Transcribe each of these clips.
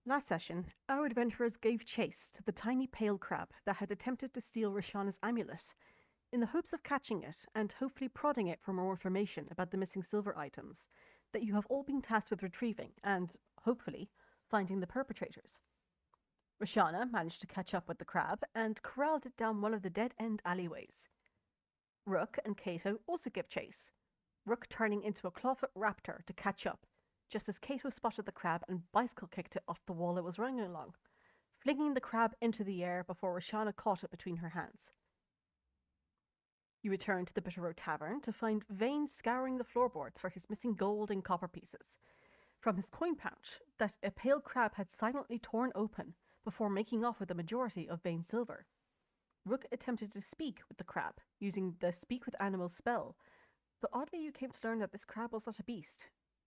Last session, our adventurers gave chase to the tiny pale crab that had attempted to steal Roshana's amulet, in the hopes of catching it and hopefully prodding it for more information about the missing silver items that you have all been tasked with retrieving and, hopefully, finding the perpetrators. Roshana managed to catch up with the crab and corralled it down one of the dead-end alleyways. Rook and Kato also give chase, Rook turning into a clawfoot raptor to catch up, just as Kato spotted the crab and bicycle kicked it off the wall it was running along, flinging the crab into the air before Roshana caught it between her hands. You return to the Bitter Road Tavern to find Vayne scouring the floorboards for his missing gold and copper pieces from his coin pouch that a pale crab had silently torn open before making off with the majority of Vayne's silver. Rook attempted to speak with the crab, using the Speak with Animals spell, but oddly you came to learn that this crab was not a beast,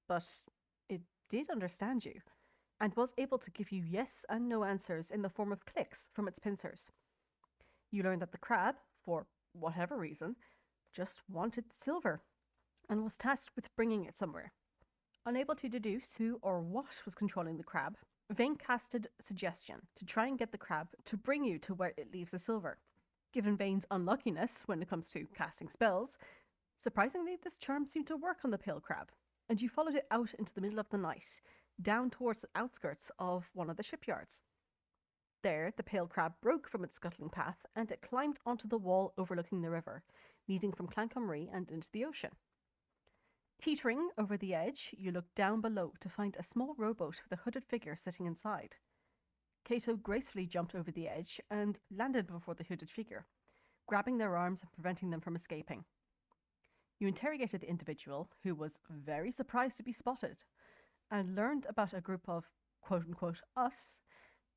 but it did understand you, and was able to give you yes and no answers in the form of clicks from its pincers. You learned that the crab, for whatever reason, just wanted silver, and was tasked with bringing it somewhere. Unable to deduce who or what was controlling the crab, Vayne casted Suggestion to try and get the crab to bring you to where it leaves the silver. Given Vayne's unluckiness when it comes to casting spells, surprisingly this charm seemed to work on the pale crab, and you followed it out into the middle of the night, down towards the outskirts of one of the shipyards. There, the pale crab broke from its scuttling path, and it climbed onto the wall overlooking the river, leading from Clankomrie and into the ocean. Teetering over the edge, you look down below to find a small rowboat with a hooded figure sitting inside. Kato gracefully jumped over the edge and landed before the hooded figure, grabbing their arms and preventing them from escaping. You interrogated the individual, who was very surprised to be spotted, and learned about a group of quote-unquote us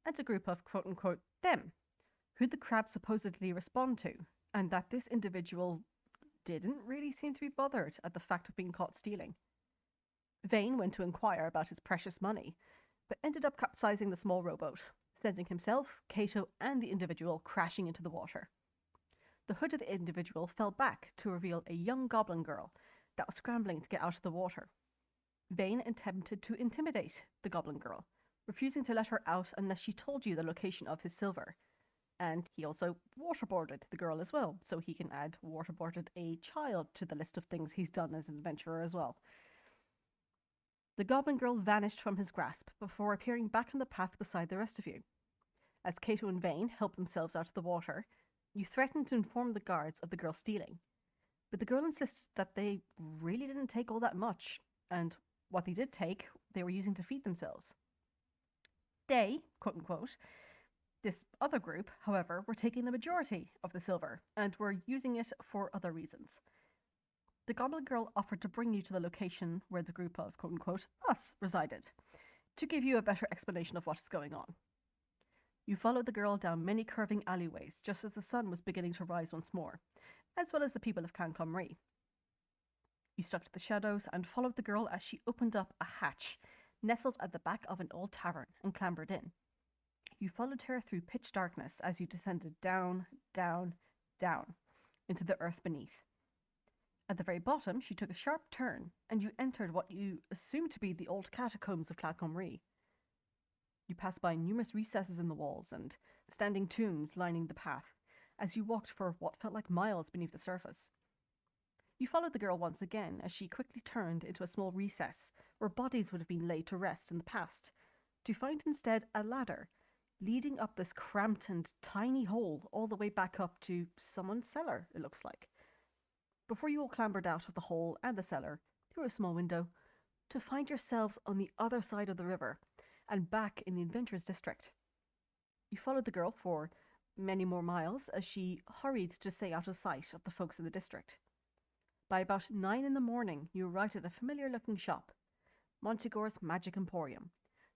and a group of quote-unquote them, who the crab supposedly respond to, and that this individual didn't really seem to be bothered at the fact of being caught stealing. Vayne went to inquire about his precious money, but ended up capsizing the small rowboat, sending himself, Kato, and the individual crashing into the water. The hood of the individual fell back to reveal a young goblin girl that was scrambling to get out of the water. Vayne attempted to intimidate the goblin girl, refusing to let her out unless she told you the location of his silver. And he also waterboarded the girl as well, so he can add waterboarded a child to the list of things he's done as an adventurer as well. The goblin girl vanished from his grasp before appearing back on the path beside the rest of you. As Kato and Vayne helped themselves out of the water, you threatened to inform the guards of the girl stealing, but the girl insisted that they really didn't take all that much, and what they did take, they were using to feed themselves. They, quote-unquote, this other group, however, were taking the majority of the silver and were using it for other reasons. The goblin girl offered to bring you to the location where the group of quote-unquote us resided, to give you a better explanation of what is going on. You followed the girl down many curving alleyways just as the sun was beginning to rise once more, as well as the people of Clankomrie. You stuck to the shadows and followed the girl as she opened up a hatch nestled at the back of an old tavern and clambered in. You followed her through pitch darkness as you descended down, down, down into the earth beneath. At the very bottom, she took a sharp turn, and you entered what you assumed to be the old catacombs of Clankomrie. You passed by numerous recesses in the walls and standing tombs lining the path as you walked for what felt like miles beneath the surface. You followed the girl once again as she quickly turned into a small recess where bodies would have been laid to rest in the past, to find instead a ladder leading up this cramped and tiny hole all the way back up to someone's cellar, it looks like. Before you all clambered out of the hole and the cellar, through a small window, to find yourselves on the other side of the river, and back in the Adventurers District. You followed the girl for many more miles as she hurried to stay out of sight of the folks in the district. By about 9 in the morning, you arrived at a familiar-looking shop, Montegor's Magic Emporium,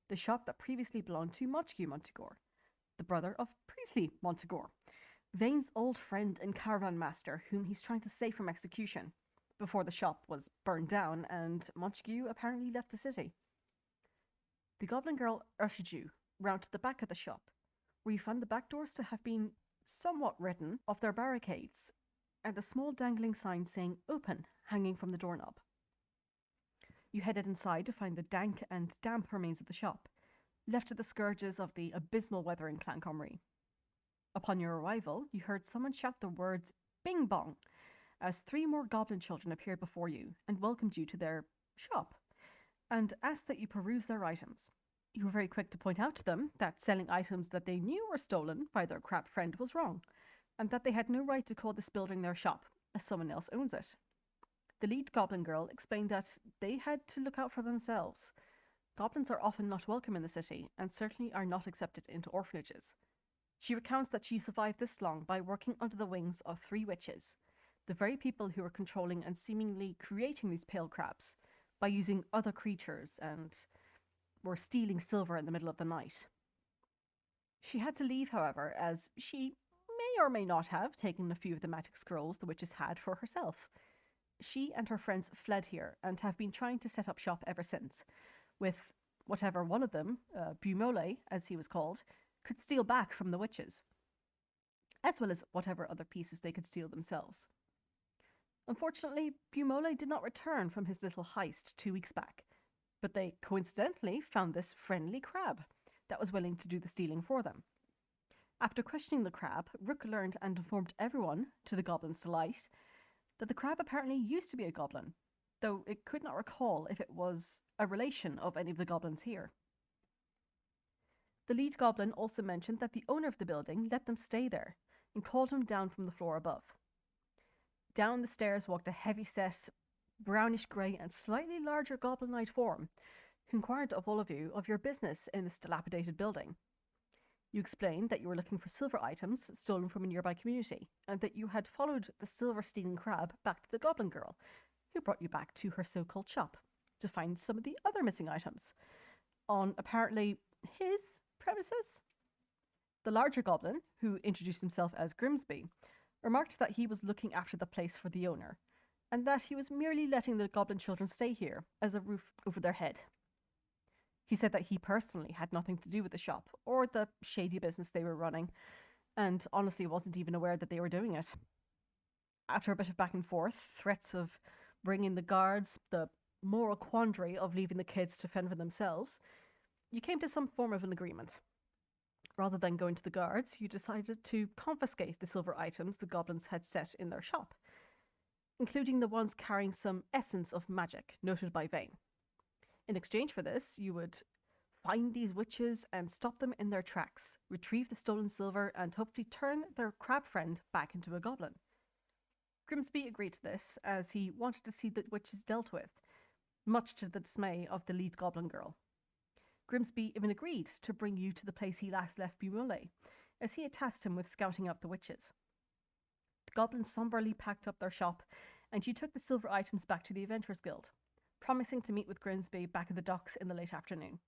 the shop that previously belonged to Montague Montegor, the brother of Priestley Montegor, Vayne's old friend and caravan master whom he's trying to save from execution, before the shop was burned down and Montague apparently left the city. The goblin girl ushered you round to the back of the shop, where you found the back doors to have been somewhat ridden off their barricades, and a small dangling sign saying "Open" hanging from the doorknob. You headed inside to find the dank and damp remains of the shop, left to the scourges of the abysmal weather in Clan Comrie. Upon your arrival, you heard someone shout the words "Bing Bong" as 3 more goblin children appeared before you and welcomed you to their shop, and asked that you peruse their items. You were very quick to point out to them that selling items that they knew were stolen by their crab friend was wrong, and that they had no right to call this building their shop, as someone else owns it. The lead goblin girl explained that they had to look out for themselves. Goblins are often not welcome in the city, and certainly are not accepted into orphanages. She recounts that she survived this long by working under the wings of 3 witches, the very people who were controlling and seemingly creating these pale crabs by using other creatures and were stealing silver in the middle of the night. She had to leave, however, as she may or may not have taken a few of the magic scrolls the witches had for herself. She and her friends fled here and have been trying to set up shop ever since, with whatever one of them, Bumole, as he was called, could steal back from the witches, as well as whatever other pieces they could steal themselves. Unfortunately, Bumole did not return from his little heist 2 weeks back, but they coincidentally found this friendly crab that was willing to do the stealing for them. After questioning the crab, Rook learned and informed everyone, to the goblin's delight, that the crab apparently used to be a goblin, though it could not recall if it was a relation of any of the goblins here. The lead goblin also mentioned that the owner of the building let them stay there and called him down from the floor above. Down the stairs walked a heavy-set, brownish-grey and slightly larger goblin-eyed form, who inquired of all of you of your business in this dilapidated building. You explained that you were looking for silver items stolen from a nearby community, and that you had followed the silver-stealing crab back to the goblin girl, who brought you back to her so-called shop to find some of the other missing items on apparently his premises. The larger goblin, who introduced himself as Grimsby, remarked that he was looking after the place for the owner, and that he was merely letting the goblin children stay here as a roof over their head. He said that he personally had nothing to do with the shop or the shady business they were running, and honestly wasn't even aware that they were doing it. After a bit of back and forth, threats of bringing the guards, the moral quandary of leaving the kids to fend for themselves, you came to some form of an agreement. Rather than going to the guards, you decided to confiscate the silver items the goblins had set in their shop, including the ones carrying some essence of magic noted by Vayne. In exchange for this, you would find these witches and stop them in their tracks, retrieve the stolen silver, and hopefully turn their crab friend back into a goblin. Grimsby agreed to this, as he wanted to see the witches dealt with, much to the dismay of the lead goblin girl. Grimsby even agreed to bring you to the place he last left Bumole, as he had tasked him with scouting out the witches. The goblins somberly packed up their shop, and you took the silver items back to the Adventurers Guild, promising to meet with Grimsby back at the docks in the late afternoon.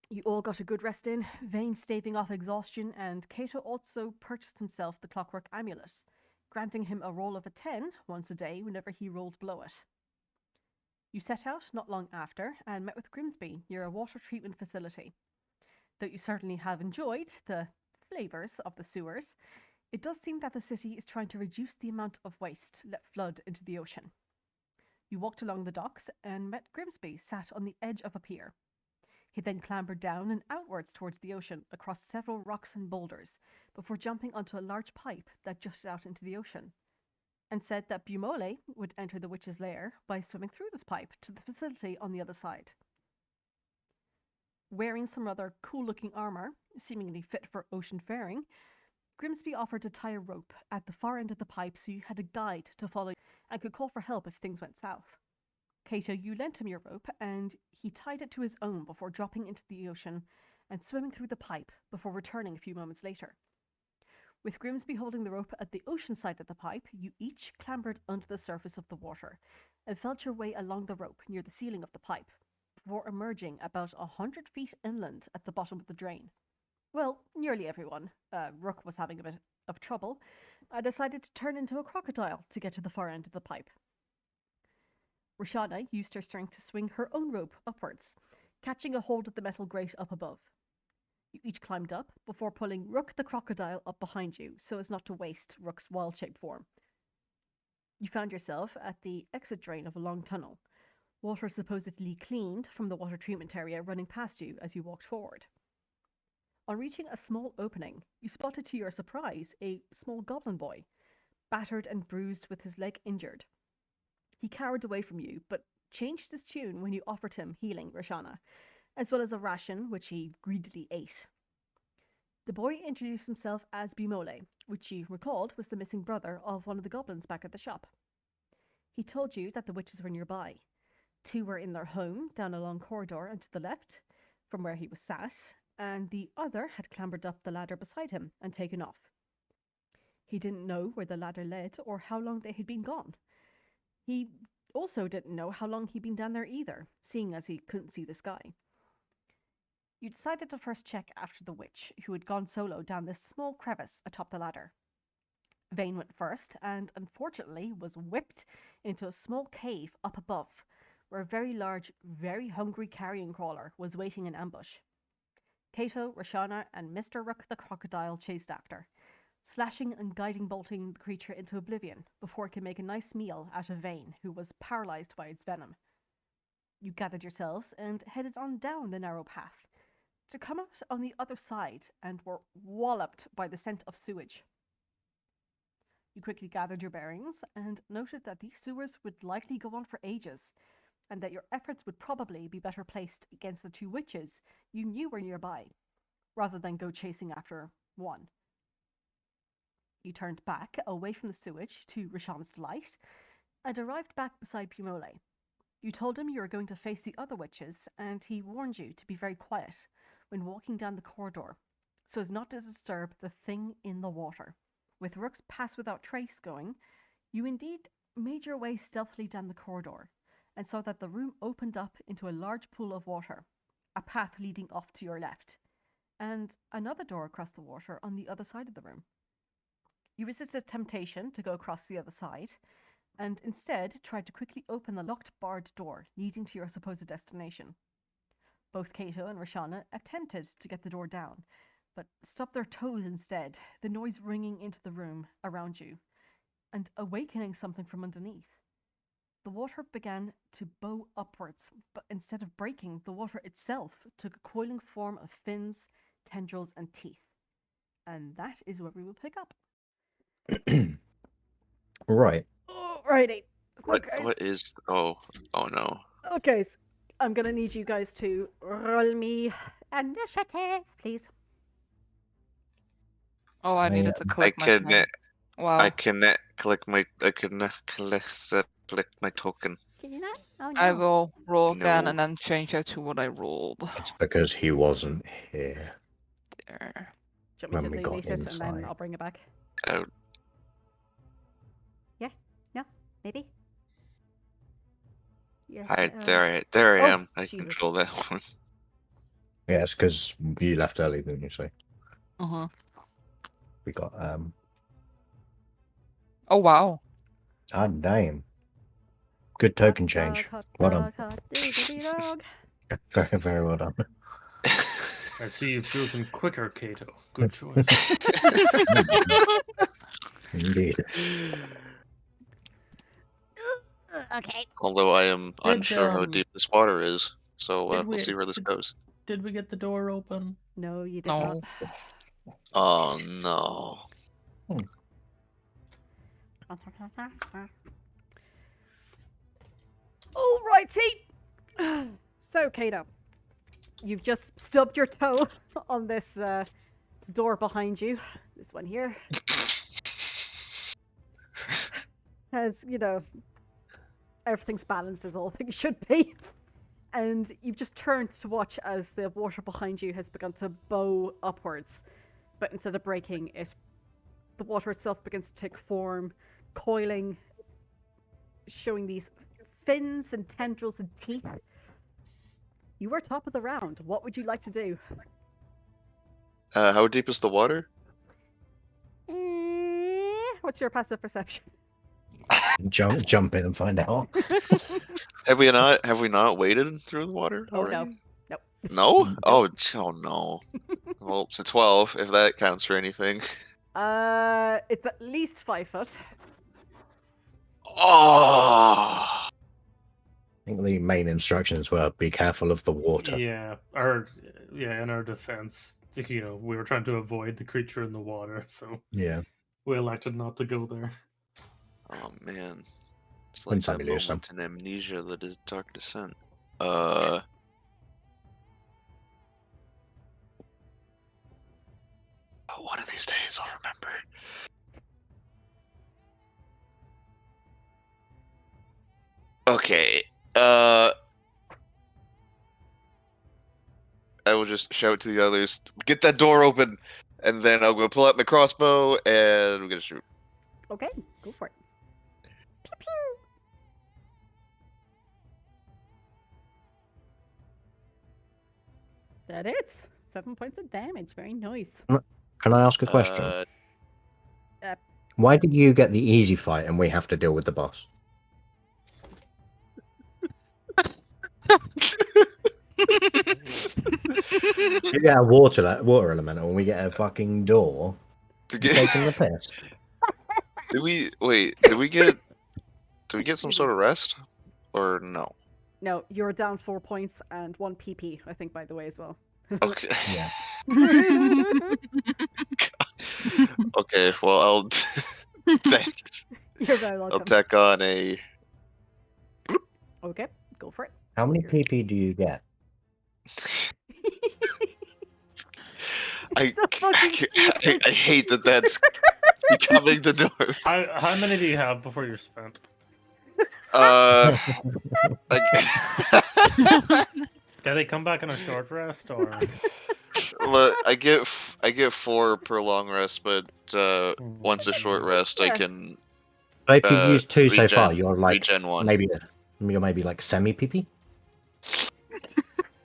You all got a good rest in, Vayne staving off exhaustion, and Kato also purchased himself the clockwork amulet, granting him a roll of a 10 once a day whenever he rolled below it. You set out not long after and met with Grimsby near a water treatment facility. Though you certainly have enjoyed the flavours of the sewers, it does seem that the city is trying to reduce the amount of waste let flood into the ocean. You walked along the docks and met Grimsby sat on the edge of a pier. He then clambered down and outwards towards the ocean across several rocks and boulders before jumping onto a large pipe that jutted out into the ocean, and said that Bumole would enter the witch's lair by swimming through this pipe to the facility on the other side. Wearing some rather cool-looking armour, seemingly fit for ocean faring, Grimsby offered to tie a rope at the far end of the pipe so you had a guide to follow and could call for help if things went south. Kato, you lent him your rope, and he tied it to his own before dropping into the ocean and swimming through the pipe before returning a few moments later. With Grimsby holding the rope at the ocean side of the pipe, you each clambered under the surface of the water and felt your way along the rope near the ceiling of the pipe, before emerging about 100 feet inland at the bottom of the drain. Well, nearly everyone, Rook was having a bit of trouble, decided to turn into a crocodile to get to the far end of the pipe. Roshana used her strength to swing her own rope upwards, catching a hold of the metal grate up above. You each climbed up before pulling Rook the crocodile up behind you so as not to waste Rook's wild-shaped form. You found yourself at the exit drain of a long tunnel, water supposedly cleaned from the water treatment area running past you as you walked forward. On reaching a small opening, you spotted to your surprise a small goblin boy, battered and bruised with his leg injured. He cowered away from you, but changed his tune when you offered him healing, Roshana, as well as a ration which he greedily ate. The boy introduced himself as Bimole, which you recalled was the missing brother of one of the goblins back at the shop. He told you that the witches were nearby. 2 were in their home, down a long corridor and to the left, from where he was sat, and the other had clambered up the ladder beside him and taken off. He didn't know where the ladder led or how long they had been gone. He also didn't know how long he'd been down there either, seeing as he couldn't see the sky. You decided to first check after the witch, who had gone solo down this small crevice atop the ladder. Vayne went first, and unfortunately was whipped into a small cave up above, where a very large, very hungry carrion crawler was waiting in ambush. Kato, Roshana, and Mr. Rook the crocodile chased after, slashing and guiding bolting the creature into oblivion before it could make a nice meal out of Vayne, who was paralyzed by its venom. You gathered yourselves and headed on down the narrow path, to come out on the other side and were walloped by the scent of sewage. You quickly gathered your bearings and noted that these sewers would likely go on for ages, and that your efforts would probably be better placed against the 2 witches you knew were nearby, rather than go chasing after one. You turned back away from the sewage to Roshana's delight, and arrived back beside Bimole. You told him you were going to face the other witches, and he warned you to be very quiet when walking down the corridor, so as not to disturb the thing in the water. With Rook's pass without trace going, you indeed made your way stealthily down the corridor, and saw that the room opened up into a large pool of water, a path leading off to your left, and another door across the water on the other side of the room. You resisted temptation to go across the other side, and instead tried to quickly open the locked barred door leading to your supposed destination. Both Kato and Roshana attempted to get the door down, but stopped their toes instead, the noise ringing into the room around you, and awakening something from underneath. The water began to bow upwards, but instead of breaking, the water itself took a coiling form of fins, tendrils, and teeth. And that is where we will pick up. Right. Alrighty. What is... Oh no. Okay, so I'm going to need you guys to roll me initiative, please. Oh, I needed to collect my pen. Wow. I cannot click my token. Can you not? Oh, no. I will roll again No. and then change it to what I rolled. It's because he wasn't here. There. Do you want when me we to got delete it and then inside. I'll bring it back? Oh, Yeah? No? Maybe? Yes. there I Oh, am. I Jesus. control that one. Yeah, it's because you left early, didn't you? So Uh-huh. we got Oh, wow. ah damn. Good token change. Well done. Very, very well done. I see you've chosen quicker, Kato. Good choice. Indeed. Okay. Although I am unsure how Did, deep this water is, so did we'll we- see where this did- goes. Did we get the door open? No, you did No. not. Oh no. Alrighty. So, Kato, you've just stubbed your toe on this door behind you. This one here. As, you know, everything's balanced as all things should be. And you've just turned to watch as the water behind you has begun to bow upwards. But instead of breaking it, the water itself begins to take form, coiling, showing these fins and tendrils and teeth. You are top of the round. What would you like to do? How deep is the water? What's your passive perception? Jump in and find out. Have we not waded through the water Oh, already? no. Nope. No? Oh no. Well, it's a 12, if that counts for anything. It's at least 5 foot. Oh! think the main instructions were be careful of the water. Yeah, in our defense, we were trying to avoid the creature in the water, so Yeah. we elected not to go there. Oh man, it's When like that Sammy lose moment in Amnesia that is Dark Descent. One of these days I'll remember. Okay. I will just shout to the others, get that door open, and then I'm gonna pull out my crossbow and we're gonna shoot. Okay, go for it. Pew pew. That is 7 points of damage. Very nice. Can I ask a question? Why did you get the easy fight and we have to deal with the boss? You get a water elemental and we get a fucking door. Taking the piss. Did we get some sort of rest? Or no? No, you're down 4 points and 1 PP, I think, by the way, as well. Okay. Yeah. Okay, well I'll thanks. You're very I'll welcome. tack on a Okay, go for it. How many PP do you get? I So fucking stupid. I hate that that's becoming the norm. How many do you have before you're spent? Do they come back on a short rest or? Look, I get 4 per long rest, but once a short rest, I Yeah. can So if you've used 2 so far, regen- you're like regen 1. you're maybe like semi PP.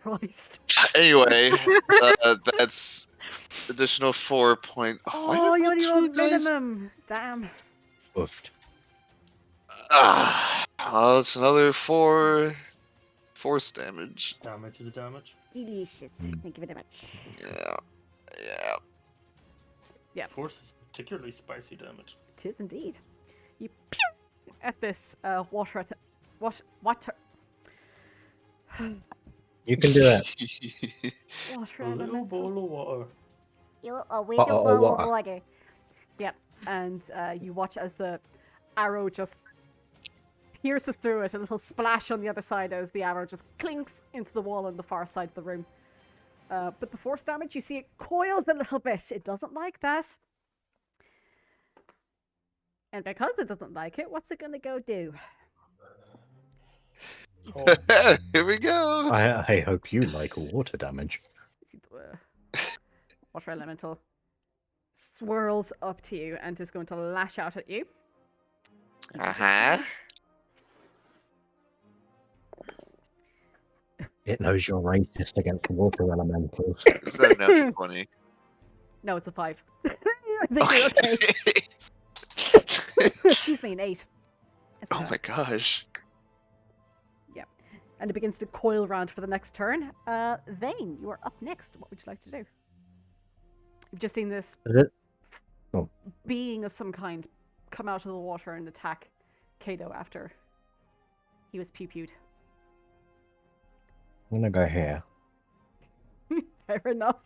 Christ. Anyway, that's additional 4 point. Oh, you only rolled dice? minimum. Damn. Oofed. It's another 4 force damage. Damage is damage. Delicious. Mm. Thank you very much. Yeah. Yeah. Force is particularly spicy damage. It is indeed. You pew at this water. Water. You can do it. Water A little elemental. bowl of water. A wee Bottle of bowl of water. water. Yep, and you watch as the arrow just pierces through it, a little splash on the other side as the arrow just clinks into the wall on the far side of the room. But the force damage, you see it coils a little bit. It doesn't like that. And because it doesn't like it, what's it going to go do? Here we go. I hope you like water damage. See the water elemental swirls up to you and is going to lash out at you. It knows you're racist against water elementals. Is that a natural 20? No, it's a 5. I think you're okay. Excuse me, an 8. It's Oh a- my gosh. And it begins to coil around for the next turn. Vayne, you are up next. What would you like to do? You've just seen this Is it? Oh. being of some kind come out of the water and attack Kato after he was pew-pewed. I'm gonna go here. Fair enough.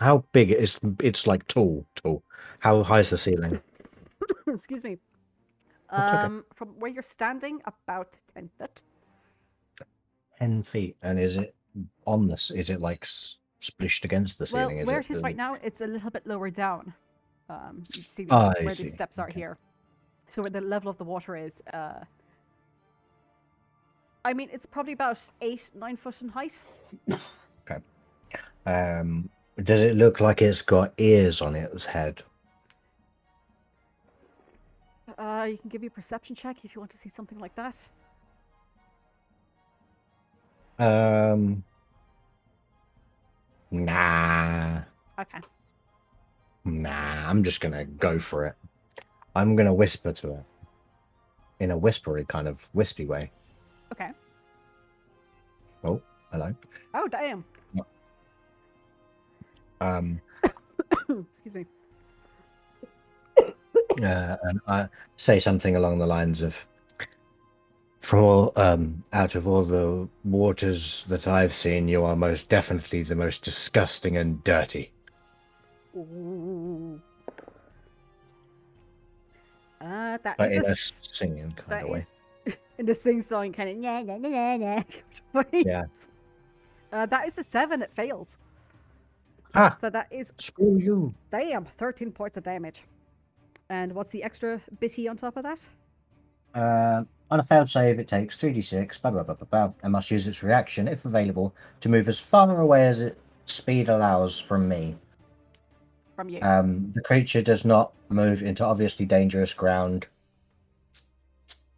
How big it's like tall. How high is the ceiling? Excuse me. That's okay. From where you're standing, about 10 foot. 10 feet. And is it on this? Is it like splished against the Well, ceiling? where it is right now, it's a little bit lower down. You see I where see. the steps are Okay. here. So where the level of the water is, I mean, it's probably about 8-9 foot in height. Does it look like it's got ears on its head? You can give me a perception check if you want to see something like that. Nah. Okay. Nah, I'm just gonna go for it. I'm gonna whisper to it. In a whispery kind of wispy way. Okay. Oh, hello. Oh, damn. Um, Excuse me. and I say something along the lines of, out of all the waters that I've seen, you are most definitely the most disgusting and dirty. Ooh. That But is in a a s- singing kind that of way. is in the sing-song kind of nah nah nah nah nah. Yeah. That is a 7. It fails. Ha! So that is Screw you. damn 13 points of damage. And what's the extra bitty on top of that? On a failed save, it takes 3d6, blah, blah, blah, blah, blah, and must use its reaction, if available, to move as far away as its speed allows from me. From you. The creature does not move into obviously dangerous ground.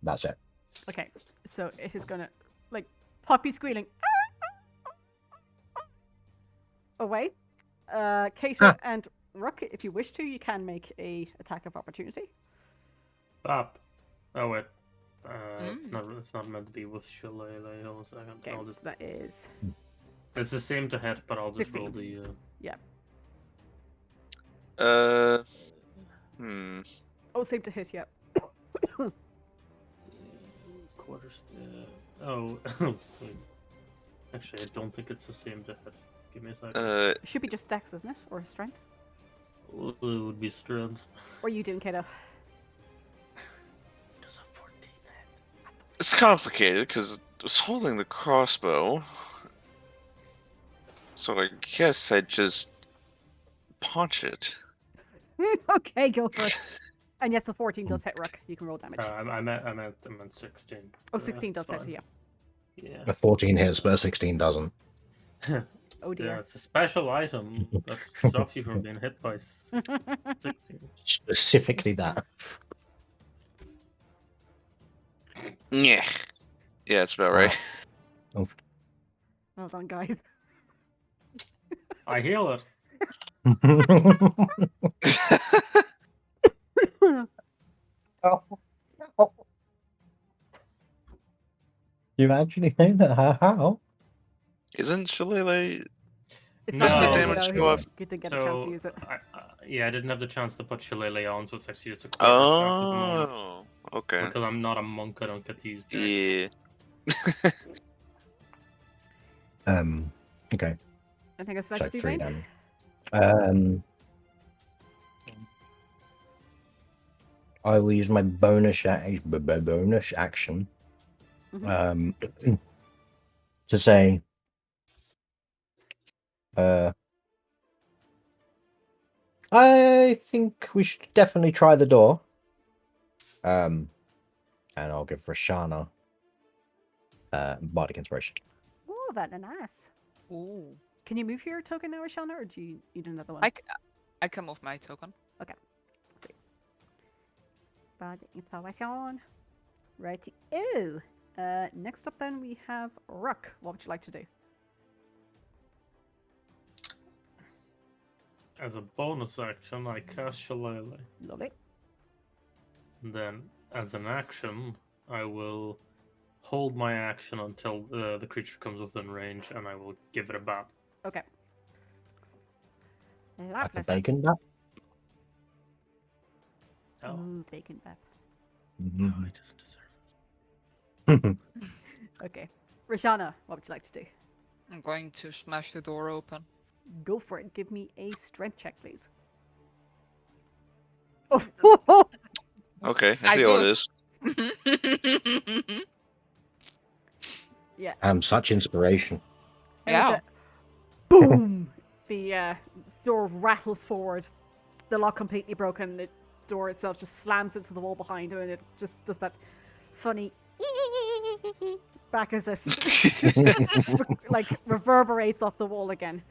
That's it. Okay, so it is gonna like puppy squealing away. Kato Ah. and Rook, if you wish to, you can make a attack of opportunity. Stop. Oh wait. Mm. It's not meant to be with Shillelagh. Hold on a second. Okay, I'll so just. that is It's the same to hit, but I'll just 15. roll the. save to hit. Yep. Quarters. Oh. Wait. Actually, I don't think it's the same to hit. Give me a second. It should be just dex, isn't it, or strength? It would be strength. What are you doing, Kato? Does a 14 hit? It's complicated because it's holding the crossbow. So I guess I'd just punch it. Okay, go for it. And yes, a 14 does hit Rook. You can roll damage. I meant 16. Oh, 16 does hit, fine. yeah. Yeah. A 14 hits, but a 16 doesn't. Oh Yeah, dear. it's a special item that stops you from being hit by 16. Specifically that. Yeah. Yeah, that's about right. Well done, guys. I heal it. You actually think that? How? Isn't Shillelagh? It's No. not The really, damage you go know, up? Good to get a chance to use it. Yeah, I didn't have the chance to put Shillelagh on, so it's actually just a quarter staff at the moment. Oh, okay. Because I'm not a monk, I don't get to use dex. Yeah. Okay. I think it's So like to 3 Vayne. damage. I will use my bonus action Mhm. to say, I think we should definitely try the door. And I'll give Roshana bardic inspiration. Oh, very nice. Ooh. Can you move your token now, Roshana, or do you need another one? I can move my token. Bardic inspiration. Righty. Oh. Next up, then we have Rook. What would you like to do? As a bonus action, I cast Shillelagh. Lovely. And then, as an action, I will hold my action until the creature comes within range, and I will give it a bat. Okay. Like a Lovely. then. bacon bat. Oh, Ooh, bacon bap. no, I just deserve Okay. Roshana, what would you like to do? I'm going to smash the door open. Go for it. Give me a strength check, please. Oh, Okay, I I see how do. it is. yeah. Such inspiration. And with Yeah. the boom! The door rattles forward. The lock completely broken. The door itself just slams into the wall behind you, and it just does that funny back as it like reverberates off the wall again.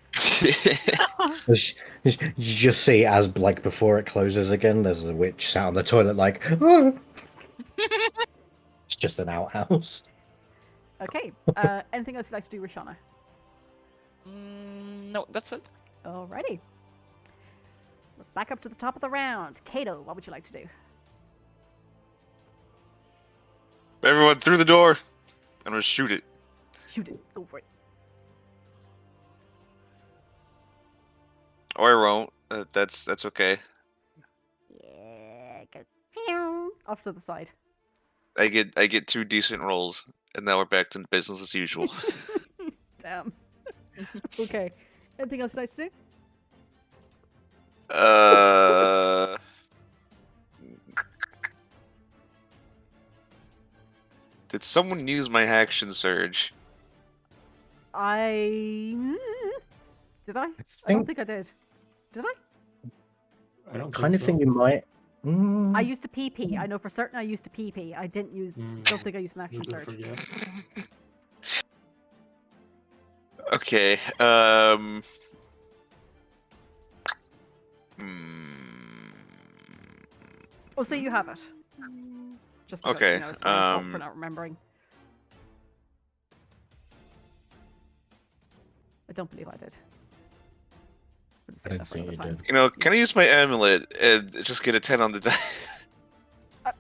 You just see as like before it closes again, there's a witch sat on the toilet like, "Ah." It's just an outhouse. Okay. Anything else you'd like to do, Roshana? No, that's it. Alrighty. We're back up to the top of the round. Kato, what would you like to do? Everyone through the door. I'm gonna shoot it. Shoot it. Go for it. Or I won't. That's okay. Yeah, go Off to the side. I get 2 decent rolls, and now we're back to business as usual. Damn. Okay. Anything else nice to do? Did someone use my action surge? Did I? I don't think I did. Did I? I don't Kind of so. think you might. I used a PP. I know for certain I used a PP. I didn't use. Don't think I used an action You surge. forget. Okay. Oh, say you have it. Just because, Okay, you know, it's my fault for not remembering. I don't believe I did. We'll just I save don't that for think another you time. did. You know, can I use my amulet and just get a 10 on the die?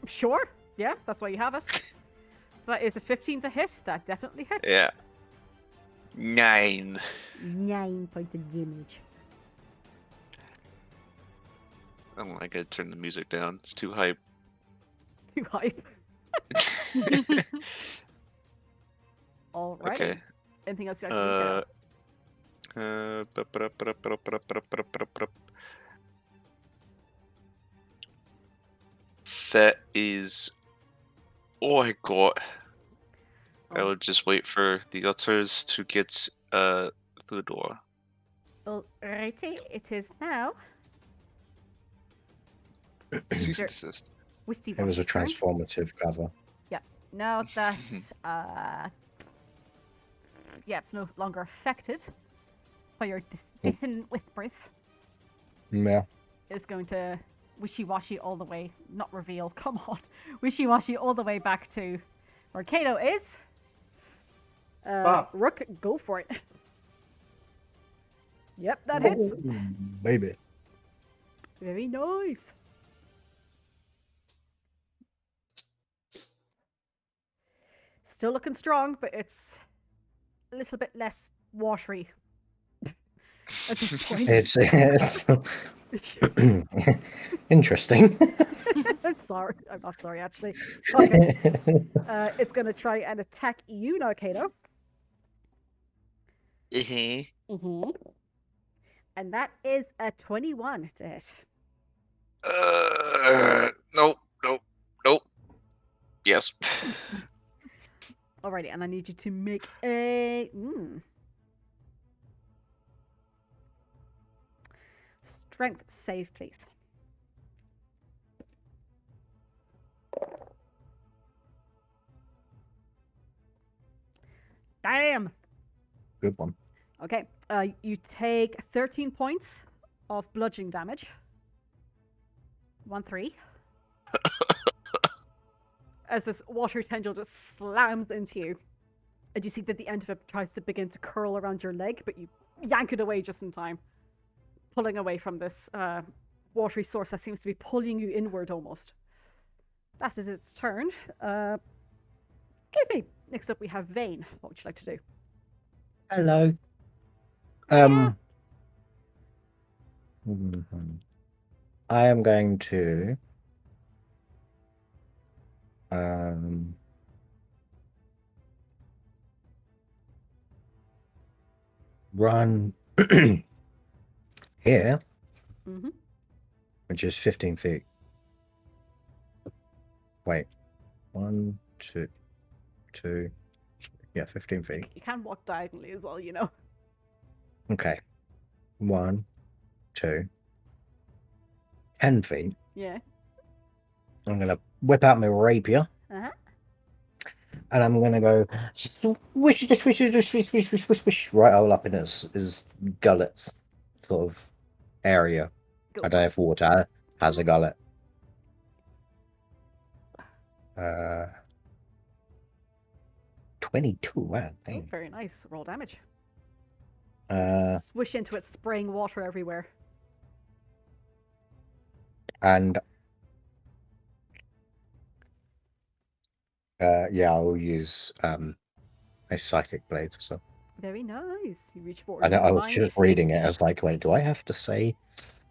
Sure. Yeah, that's why you have it. So that is a 15 to hit. That definitely hits. Yeah. 9. 9 points of damage. Oh, I gotta turn the music down. It's too hype. Too hype. Alrighty. Okay. Anything else you like to That is all I got. I do? will just wait for the others to get through the door. Alrighty, it is now. Cease Sure. and desist. Wisty It was a Washy's turn. transformative cover. Now that yeah, it's no longer affected by your Dithin with breath, Yeah. is going to wishy-washy all the way, not reveal, come on, wishy-washy all the way back to where Kato is. Rook, go for it. Yep, that hits. Baby. Very nice. Still looking strong, but it's a little bit less watery at this point. It's interesting. I'm sorry. I'm not sorry, actually. Okay. It's going to try and attack you now, Kato. Mm-hmm. And that is a 21 to hit. Nope. Yes. Alrighty, and I need you to make a strength save, please. Damn. Good one. Okay, you take 13 points of bludgeoning damage. 1-3. As this water tendril just slams into you. And you see that the end of it tries to begin to curl around your leg, but you yank it away just in time. Pulling away from this watery source that seems to be pulling you inward almost. That is its turn. Excuse me. Next up we have Vayne. What would you like to do? Hello. I am going to run here, which is 15 feet. Wait, 1, 2, 2, yeah, 15 feet. You can walk diagonally as well, you know. Okay, 1, 2, 10 feet. Yeah. I'm gonna whip out my rapier. And I'm gonna go swish, swish, swish, swish, swish, swish, swish, swish, right all up in his gullet sort of area. I don't know if water has a gullet. 22. Wow. Oh, Dang. very nice. Roll damage. Swish into it, spraying water everywhere. And yeah, I'll use a psychic blade. So Very nice. You reach forward. I know, I was Mind. just reading it. I was like, wait, do I have to say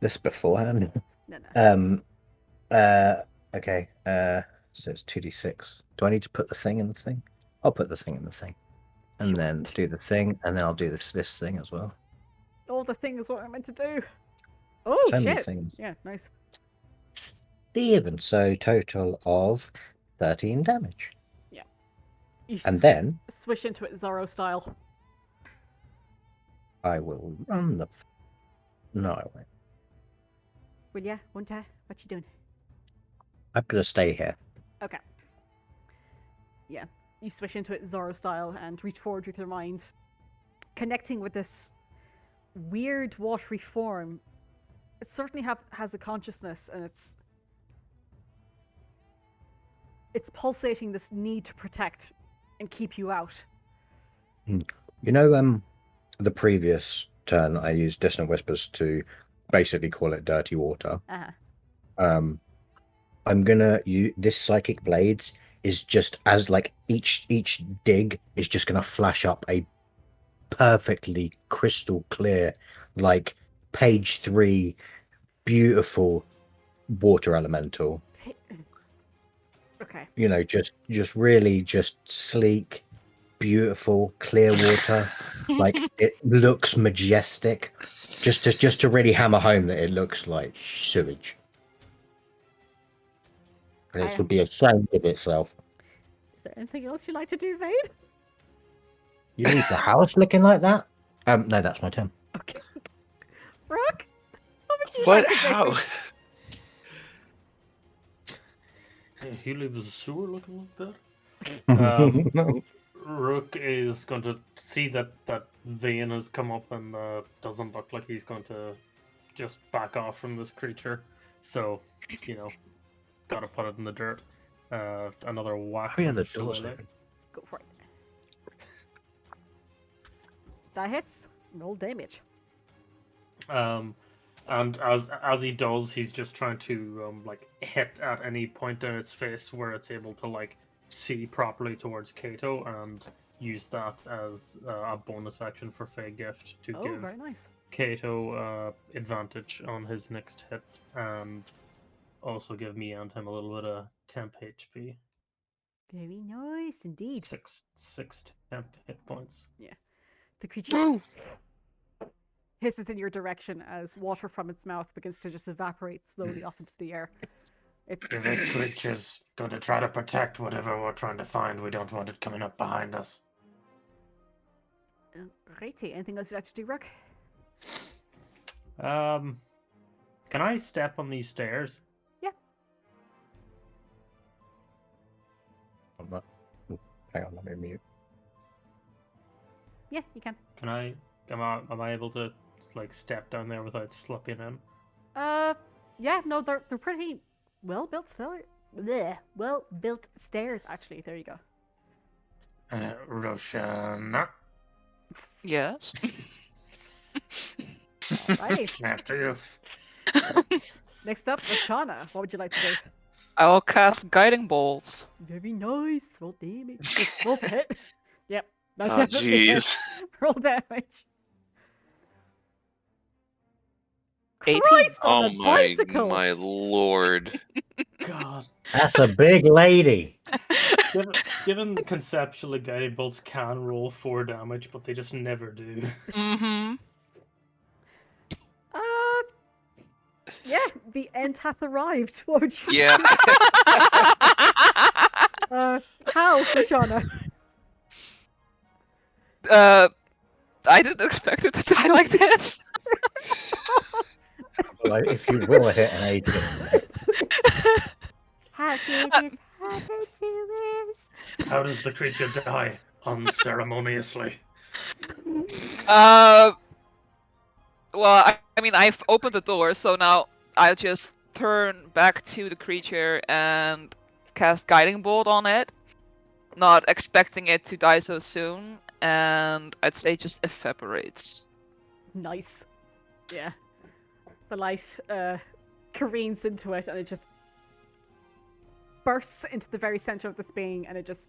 this beforehand? No. Okay, so it's 2d6. Do I need to put the thing in the thing? I'll put the thing in the thing. And Sure. then do the thing, and then I'll do this thing as well. Oh, the thing is what I meant to do. Oh, So many shit. things. Yeah, nice. Even so, total of 13 damage. You And then swish into it Zorro style. I will run the... No, I won't. Will ya? Won't ya? What you doing? I'm going to stay here. Okay. Yeah. You swish into it Zorro style and reach forward with your mind, connecting with this weird watery form. It certainly has a consciousness, and it's pulsating this need to protect and keep you out. You know, the previous turn I used Dissonant Whispers to basically call it dirty water. Uh-huh. I'm gonna use this Psychic Blades is just as like each dig is just gonna flash up a perfectly crystal clear, like page 3, beautiful water elemental. Okay. You know, just really just sleek, beautiful, clear water. Like it looks majestic. Just to really hammer home that it looks like sewage. And it would be ashamed of itself. Is there anything else you'd like to do, Vayne? You leave the house looking like that? No, that's my turn. Okay. Rook? What would you What? like to do? How? He leaves the sewer looking like that. Rook is going to see that Vayne has come up and doesn't look like he's going to just back off from this creature. So, gotta put it in the dirt. Another whack. Oh yeah, from the the door's shillelagh. open. Go for it. That hits. Roll damage. And as he does, he's just trying to hit at any point in its face where it's able to see properly towards Kato, and use that as a bonus action for Fey Gift to Oh, give very nice. Kato advantage on his next hit, and also give me and him a little bit of temp HP. Very nice indeed. Six temp hit points. The creature hisses in your direction as water from its mouth begins to just evaporate slowly off into the air. This creature's going to try to protect whatever we're trying to find. We don't want it coming up behind us. Righty. Anything else you'd like to do, Rook? Can I step on these stairs? Yeah. I'm not... Hang on, let me mute. Yeah, you can. Am I able to step down there without slipping in? Yeah, no, they're pretty well built stairs actually. There you go. Roshana, Yes. Alrighty. after you. Next up, Roshana. What would you like to do? I will cast Guiding Bolt. Very nice. Roll damage. Roll to hit. Yep. That Oh, definitely hits. jeez. Roll damage. 18. Christ Oh on a bicycle. my lord. God. That's a big lady. Given conceptually, guiding bolts can roll 4 damage, but they just never do. Mm-hmm. Yeah, the end hath arrived. What would you Yeah. how, Roshana? I didn't expect it to die like this. Like, if you will hit an 18. How did this happen to us? How does the creature die unceremoniously? Well, I mean, I've opened the door, so now I'll just turn back to the creature and cast Guiding Bolt on it, not expecting it to die so soon, and I'd say just evaporates. Nice. Yeah. The light careens into it, and it just bursts into the very center of this being, and it just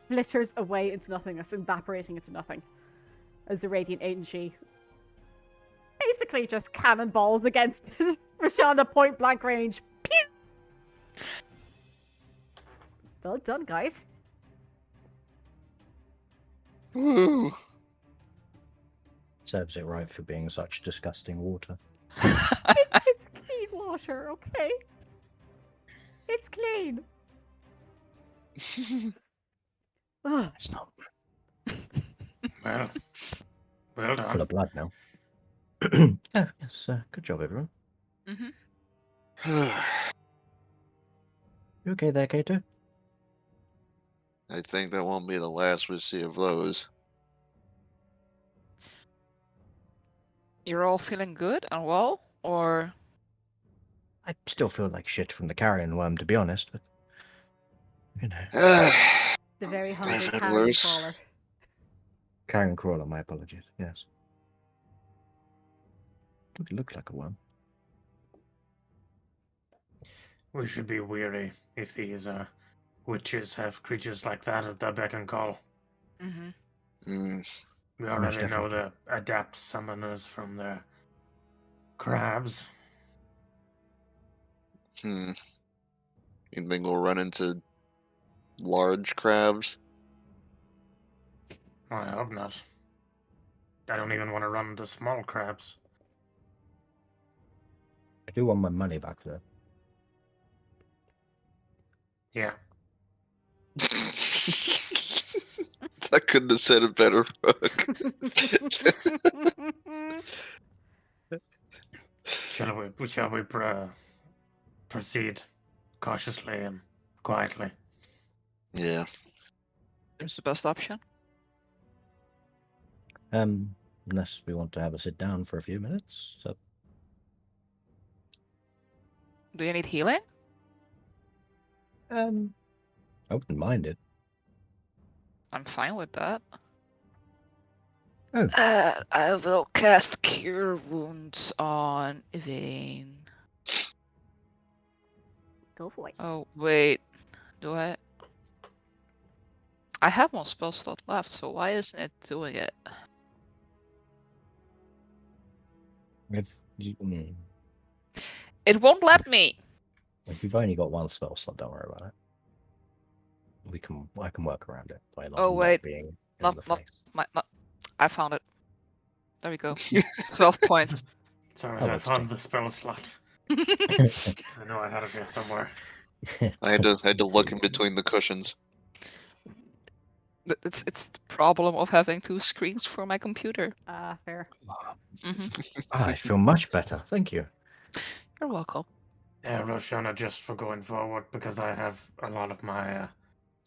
flitters away into nothingness, evaporating into nothing. As the radiant energy basically just cannonballs against Roshana point blank range. Pew! Well done, guys. Woo. Serves it right for being such disgusting water. It's clean water, okay? It's clean. Ugh. It's not Well, well full done. of blood now. Oh, yes, good job, everyone. Mm-hmm. You okay there, Kato? I think that won't be the last we see of those. You're all feeling good and well, or I still feel like shit from the carrion worm, to be honest, but you know. The very I've hungry had carrion worse. crawler. Carrion crawler, my apologies, yes. It looked like a worm. We should be wary if these witches have creatures like that at their beck and call. mm-hmm. We Most already know definitely. the adapt summoners from the crabs. You think we'll run into large crabs? I hope not. I don't even want to run into small crabs. I do want my money back, though. Yeah. I couldn't have said it better, Rook. Shall we proceed cautiously and quietly? Yeah. It's the best option. Unless we want to have a sit down for a few minutes. So Do you need healing? I wouldn't mind it. I'm fine with that. Oh. I will cast Cure Wounds on Vayne. Go for it. Oh, wait. Do I? I have one spell slot left, so why isn't it doing it? It won't let me! If you've only got one spell slot, don't worry about it. I can work around it by Oh, not wait. being in Not- the not- face. I found it. There we go. 12 points. Sorry, Oh, I it's found okay. the spell slot. I know I had it here somewhere. I had to look in between the cushions. It's the problem of having 2 screens for my computer. Fair. I feel much better. Thank you. You're welcome. Roshana, just for going forward, because I have a lot of my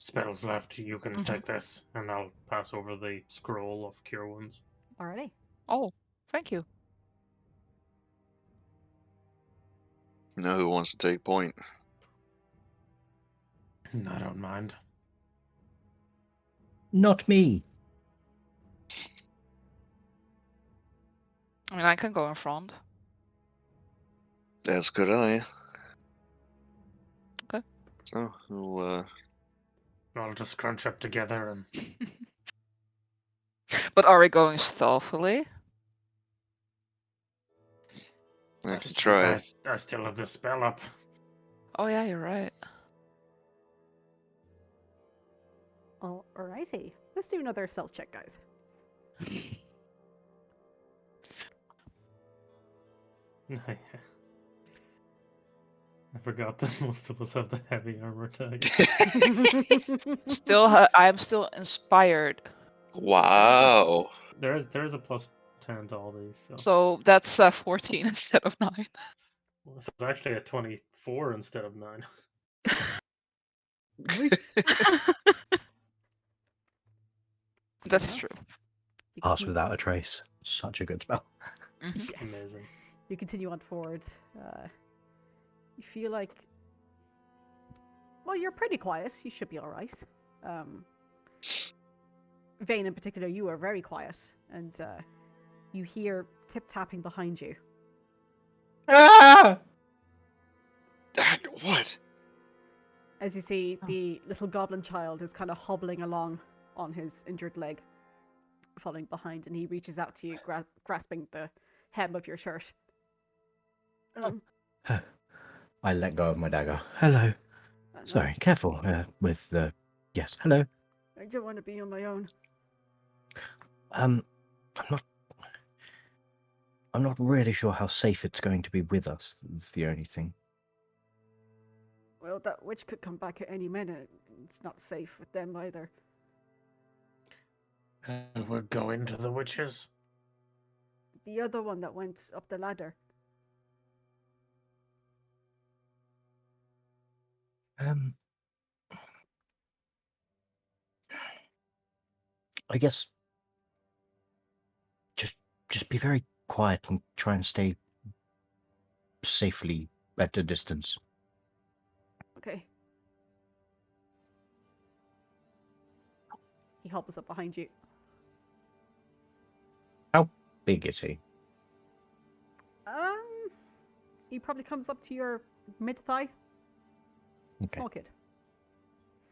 spells left, you can take this, and I'll pass over the scroll of Cure Wounds. Alrighty. Oh, thank you. Now who wants to take point? I don't mind. Not me. I mean, I can go in front. That's good eye. Okay. So, who, I'll just crunch up together and... But are we going stealthily? I I could try. I still have this spell up. Oh yeah, you're right. Alrighty. Let's do another stealth check, guys. I forgot that most of us have the heavy armor tag. I'm still inspired. Wow. There is a plus 10 to all these, so So that's 14 instead of 9. it's actually a 24 instead of 9. Nice. That's true. You Pass can- without a trace. Such a good spell. Mhm. Yes. Amazing. You continue on forward. You feel like... Well, you're pretty quiet. You should be alright. Vayne in particular, you are very quiet. And you hear tip-tapping behind you. Ah! What? As you see, the little goblin child is kind of hobbling along on his injured leg, following behind, and he reaches out to you, grasping the hem of your shirt. I let go of my dagger. Hello. Sorry, careful with the... Yes, hello. I don't want to be on my own. I'm not really sure how safe it's going to be with us. That's the only thing. Well, that witch could come back at any minute. It's not safe with them either. And we're going to the witches. The other one that went up the ladder. I guess just be very quiet and try and stay safely at a distance. Okay. He hobbles up behind you. How big is he? He probably comes up to your mid-thigh. Okay. Small kid.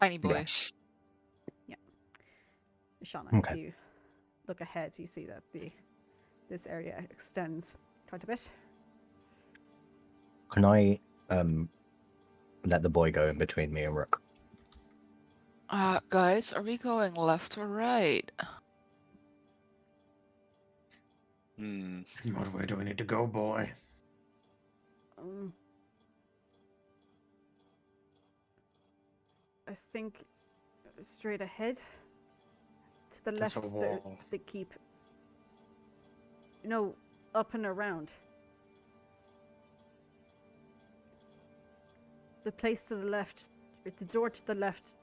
Tiny boy. Roshana, Okay. as you look ahead, you see that this area extends quite a bit. Can I let the boy go in between me and Rook? Guys, are we going left or right? What way do we need to go, boy? I think straight ahead. To the There's a left, wall. they keep... No, up and around. The place to the left, the door to the left,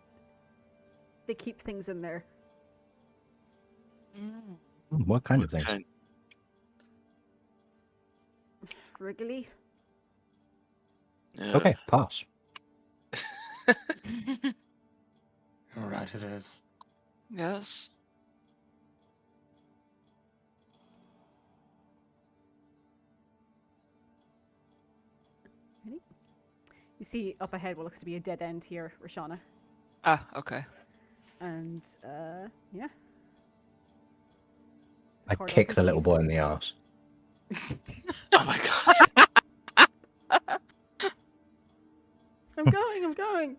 they keep things in there. What kind of things? Wriggly. Yeah. Okay, pass. All right, it is. Yes. Ready? You see up ahead what looks to be a dead end here, Roshana. Okay. And, yeah. I Corridor kick the little continues. boy in the arse. Oh my god. I'm going!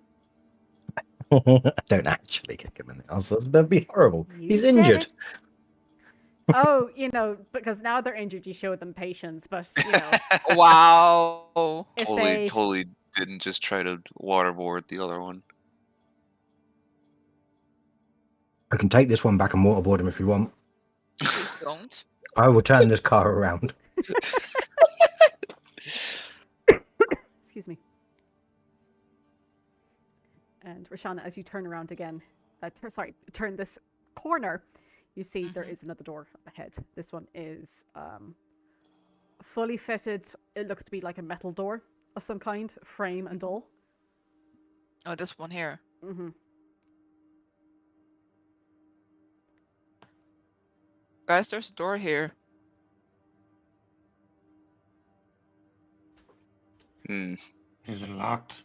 I don't actually kick him in the arse. That'd be horrible. You He's said injured. it. Oh, because now they're injured, you show them patience, but, Wow. if totally, they... totally didn't just try to waterboard the other one. I can take this one back and waterboard him if you want. Please don't. I will turn this car around. Excuse me. And Roshana, as you turn around again, turn this corner, you see there is another door up ahead. This one is fully fitted. It looks to be like a metal door of some kind, frame and all. Oh, this one here. Mm-hmm. Guys, there's a door here. Is it locked?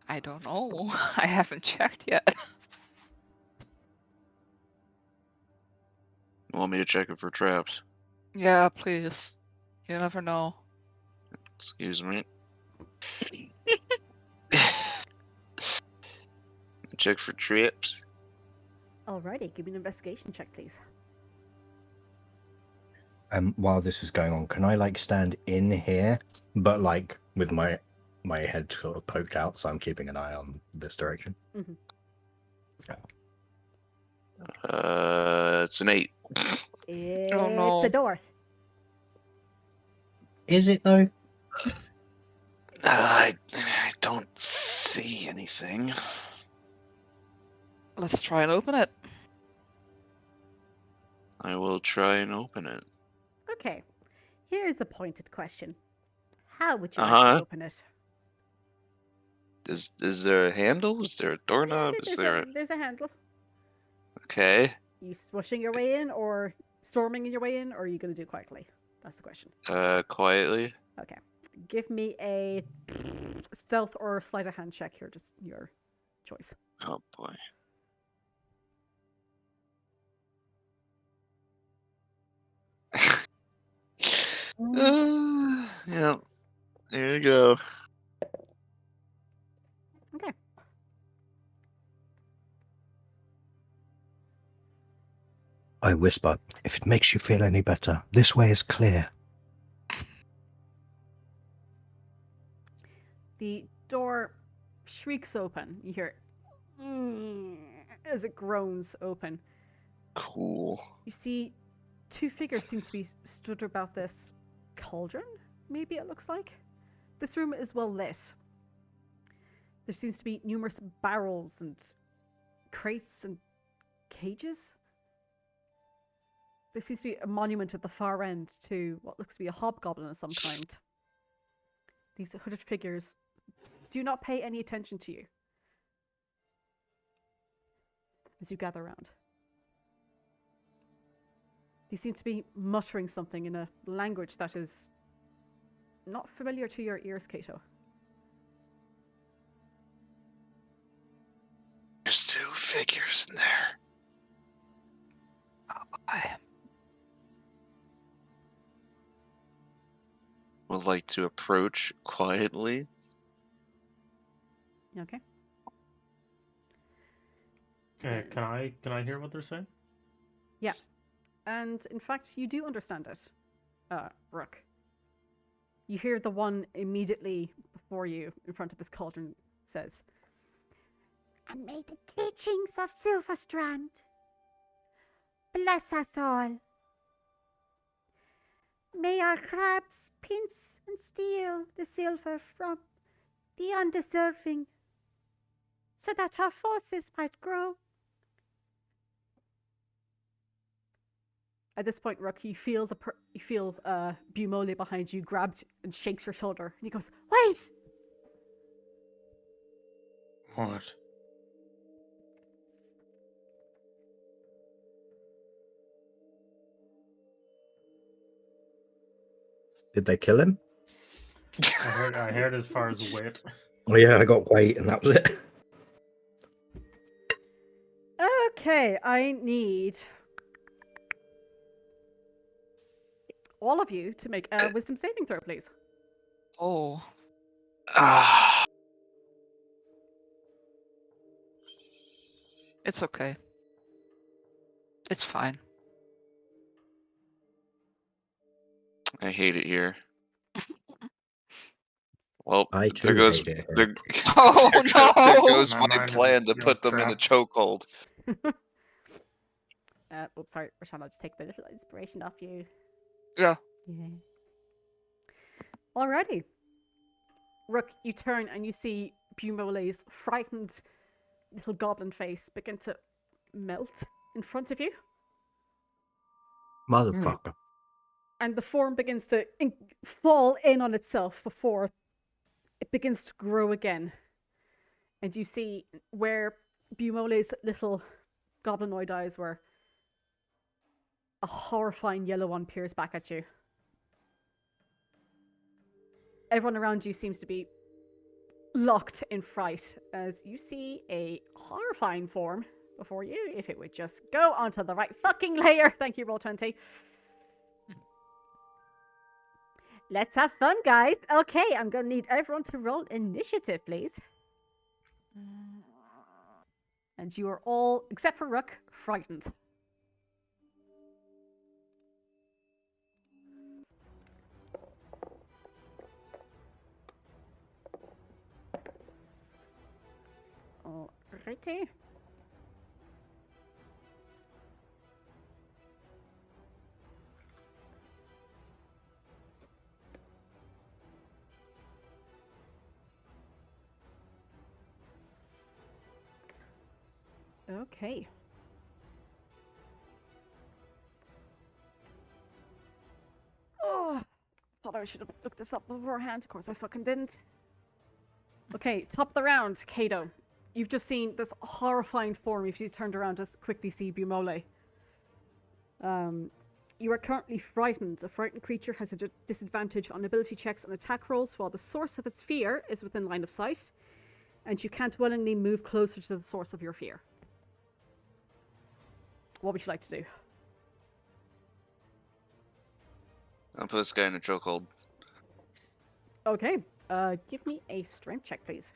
I don't know. I haven't checked yet. Want me to check it for traps? Yeah, please. You never know. Excuse me. Check for traps. Alrighty, give me an investigation check, please. While this is going on, can I stand in here, but with my head sort of poked out, so I'm keeping an eye on this direction? Mm-hmm. It's an 8. It's no. a door. Is it though? I don't see anything. Let's try and open it. I will try and open it. Okay, here's a pointed question. How would you like to open it? Is there a handle? Is there a doorknob? Is there a... There's a handle. Okay. You swooshing your way in, or storming your way in, or are you going to do it quietly? That's the question. Quietly. Okay. Give me a stealth or sleight of hand check here, just your choice. Oh boy. Yeah. There you go. Okay. I whisper, if it makes you feel any better, this way is clear. The door shrieks open. You hear as it groans open. Cool. You see two figures seem to be stood about this cauldron, maybe it looks like. This room is well lit. There seems to be numerous barrels and crates and cages. There seems to be a monument at the far end to what looks to be a hobgoblin of some kind. These hooded figures do not pay any attention to you as you gather around. They seem to be muttering something in a language that is not familiar to your ears, Kato. There's two figures in there. I Would like to approach quietly. Okay. Can I hear what they're saying? Yeah. And in fact, you do understand it, Rook. You hear the one immediately before you, in front of this cauldron, says, And may the teachings of Silverstrand bless us all. May our crabs pinch and steal the silver from the undeserving, so that our forces might grow. At this point, Rook, you feel Bumole behind you grabs and shakes your shoulder, and he goes, "Wait!" What? Did they kill him? I heard as far as wait. Oh yeah, I got weight and that was it. Okay, I need all of you to make a wisdom saving throw, please. Oh. It's okay. It's fine. I hate it here. Well, I too there goes hate it here. there, Oh, there no! goes My my mind is plan to you're put them in a trapped. chokehold. Oops, sorry, Roshana, I'll just take the little inspiration off you. Yeah. Yeah. Alrighty. Rook, you turn and you see Bumole's frightened little goblin face begin to melt in front of you. Motherfucker. And the form begins to fall in on itself before it begins to grow again. And you see where Bumole's little goblinoid eyes were, a horrifying yellow one peers back at you. Everyone around you seems to be locked in fright as you see a horrifying form before you. If it would just go onto the right fucking layer. Thank you, Roll20. Let's have fun, guys. Okay, I'm going to need everyone to roll initiative, please. And you are all, except for Rook, frightened. Alrighty. Okay. Oh, thought I should have looked this up beforehand. Of course I fucking didn't. Okay, top of the round, Kato. You've just seen this horrifying form. If you turned around to quickly see Bumole. You are currently frightened. A frightened creature has a disadvantage on ability checks and attack rolls while the source of its fear is within line of sight. And you can't willingly move closer to the source of your fear. What would you like to do? I'll put this guy in a chokehold. Okay. Give me a strength check, please.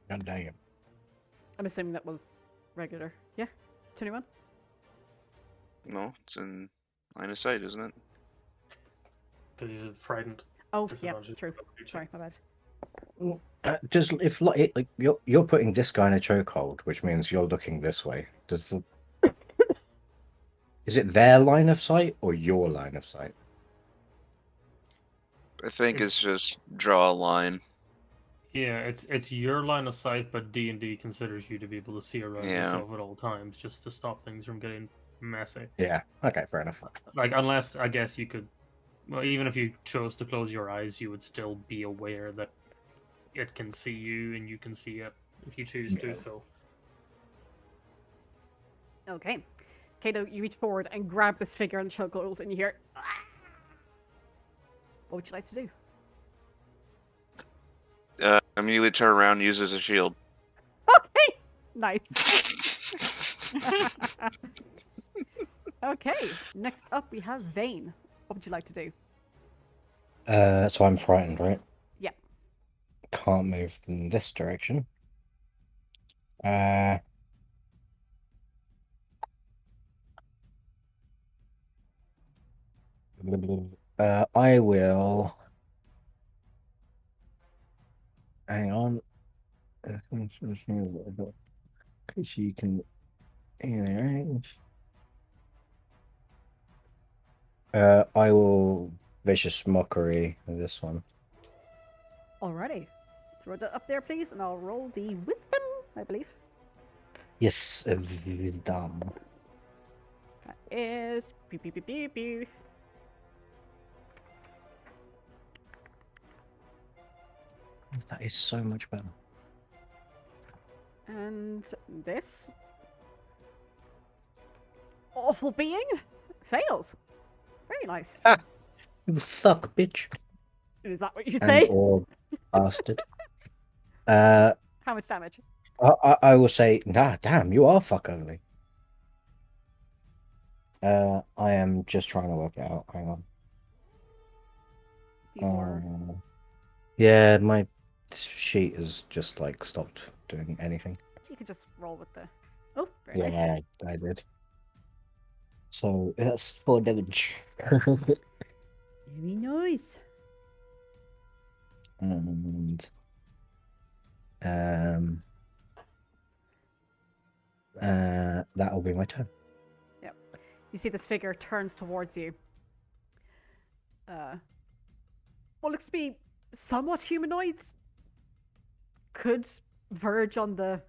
God damn. I'm assuming that was regular. Yeah? 21? No, it's in line of sight, isn't it? Because he's frightened. Oh, yeah, Disadvantage. true. Sorry, my bad. Just if like you're putting this guy in a chokehold, which means you're looking this way. Does the is it their line of sight or your line of sight? I think it's just draw a line. Yeah, it's your line of sight, but D&D considers you to be able to see around Yeah. yourself at all times, just to stop things from getting messy. Yeah. Okay. Fair enough. Like, unless, I guess you could... Well, even if you chose to close your eyes, you would still be aware that it can see you, and you can see it if you choose Yeah. to, so... Okay. Kato, you reach forward and grab this figure in the chokehold, and you hear. "Ah!" What would you like to do? Immediately turn around and use it as a shield. Okay! Nice. Okay, next up we have Vayne. What would you like to do? So I'm frightened, right? Yeah. Can't move in this direction. I will. Hang on. Because you can. I will vicious mockery with this one. Alrighty. Throw that up there, please, and I'll roll the wisdom, I believe. Yes, wisdom. That is. Pew, pew, pew, pew, pew. That is so much better. And this. Awful being fails. Very nice. You suck, bitch. Is that what you And say? or bastard. Uh, How much damage? I will say, nah, damn, you are fuck ugly. I am just trying to work it out. Hang on. D4. Yeah, my sheet has just like stopped doing anything. You could just roll with the. Oh, very nice. Yeah, I did. So that's 4 damage. Very nice. And that'll be my turn. You see this figure turns towards you. What looks to be somewhat humanoids. Could verge on the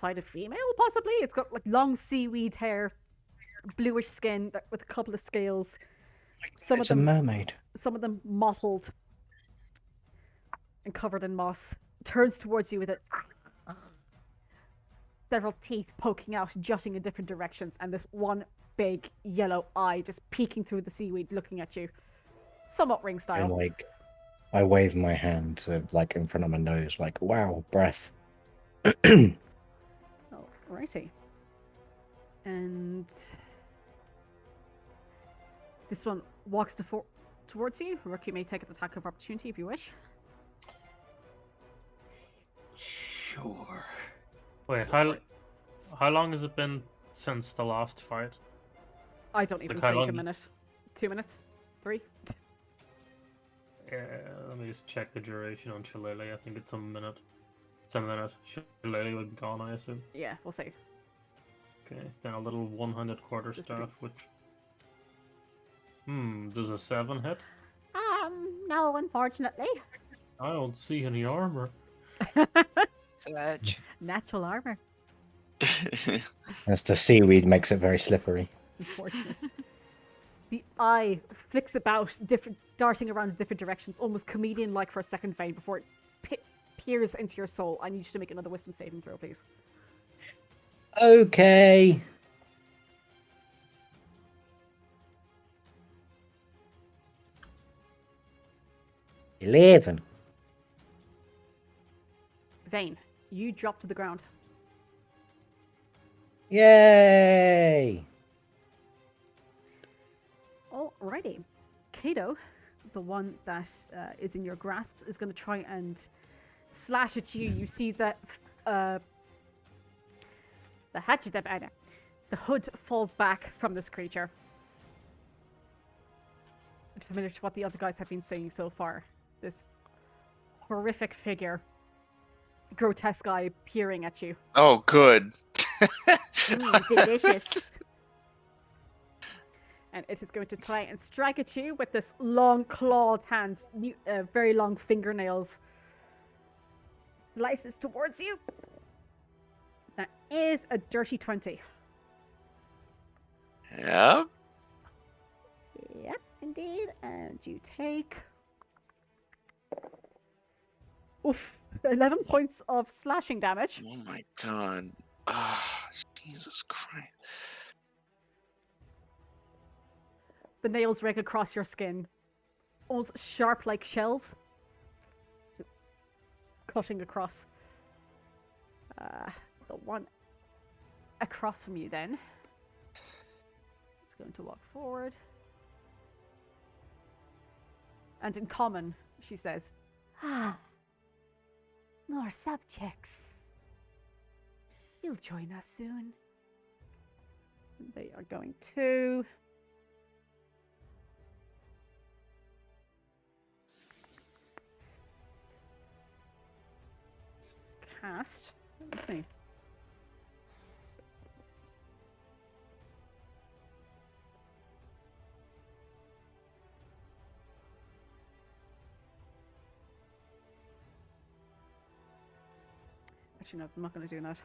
side of female, possibly. It's got like long seaweed hair, bluish skin with a couple of scales. Some It's of a them, mermaid. some of them mottled and covered in moss. Turns towards you with it. Several teeth poking out, jutting in different directions, and this one big yellow eye just peeking through the seaweed, looking at you. Somewhat ring And style. like, I wave my hand like in front of my nose, like, wow, breath. Alrighty. And this one walks towards you. Rook, you may take an attack of opportunity if you wish. Sure. Wait, how long has it been since the last fight? I don't even Like, how think a long- minute. 2 minutes? 3? Let me just check the duration on Shillelagh. I think it's a minute. It's a minute. Shillelagh would be gone, I assume. Yeah, we'll see. Okay, then a little one-handed quarterstaff, which... does a 7 hit? No, unfortunately. I don't see any armor. Sledge. Natural armor. As the seaweed makes it very slippery. Unfortunate. The eye flicks about, darting around in different directions, almost comedian-like for a second, Vayne, before it peers into your soul. I need you to make another wisdom saving throw, please. Okay. Eleven. Vayne, you drop to the ground. Yay! Alrighty. Kato, the one that is in your grasp, is going to try and slash at you, you see that the hood falls back from this creature. It's familiar to what the other guys have been saying so far. This horrific figure, grotesque eye peering at you. Oh, good. Delicious. And it is going to try and strike at you with this long clawed hand, very long fingernails. Slices towards you. That is a dirty 20. Yeah. Yep, indeed. And you take... Oof. 11 points of slashing damage. Oh my god. Ah, Jesus Christ. The nails rake across your skin. Almost sharp like shells. Cutting across. The one across from you then. It's going to walk forward. And in common, she says, Ah, more subjects. You'll join us soon. they are going to... cast. Let me see. Actually, no, I'm not going to do that.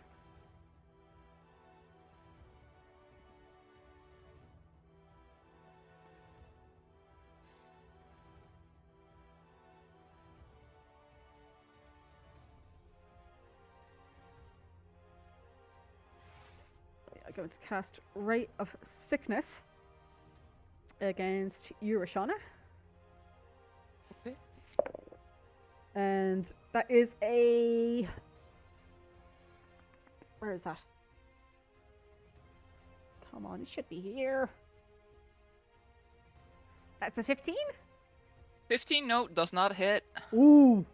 I'm going to cast Ray of Sickness against you, Roshana. Okay. And that is a... Where is that? Come on, it should be here. That's a 15? 15, no, does not hit. Ooh,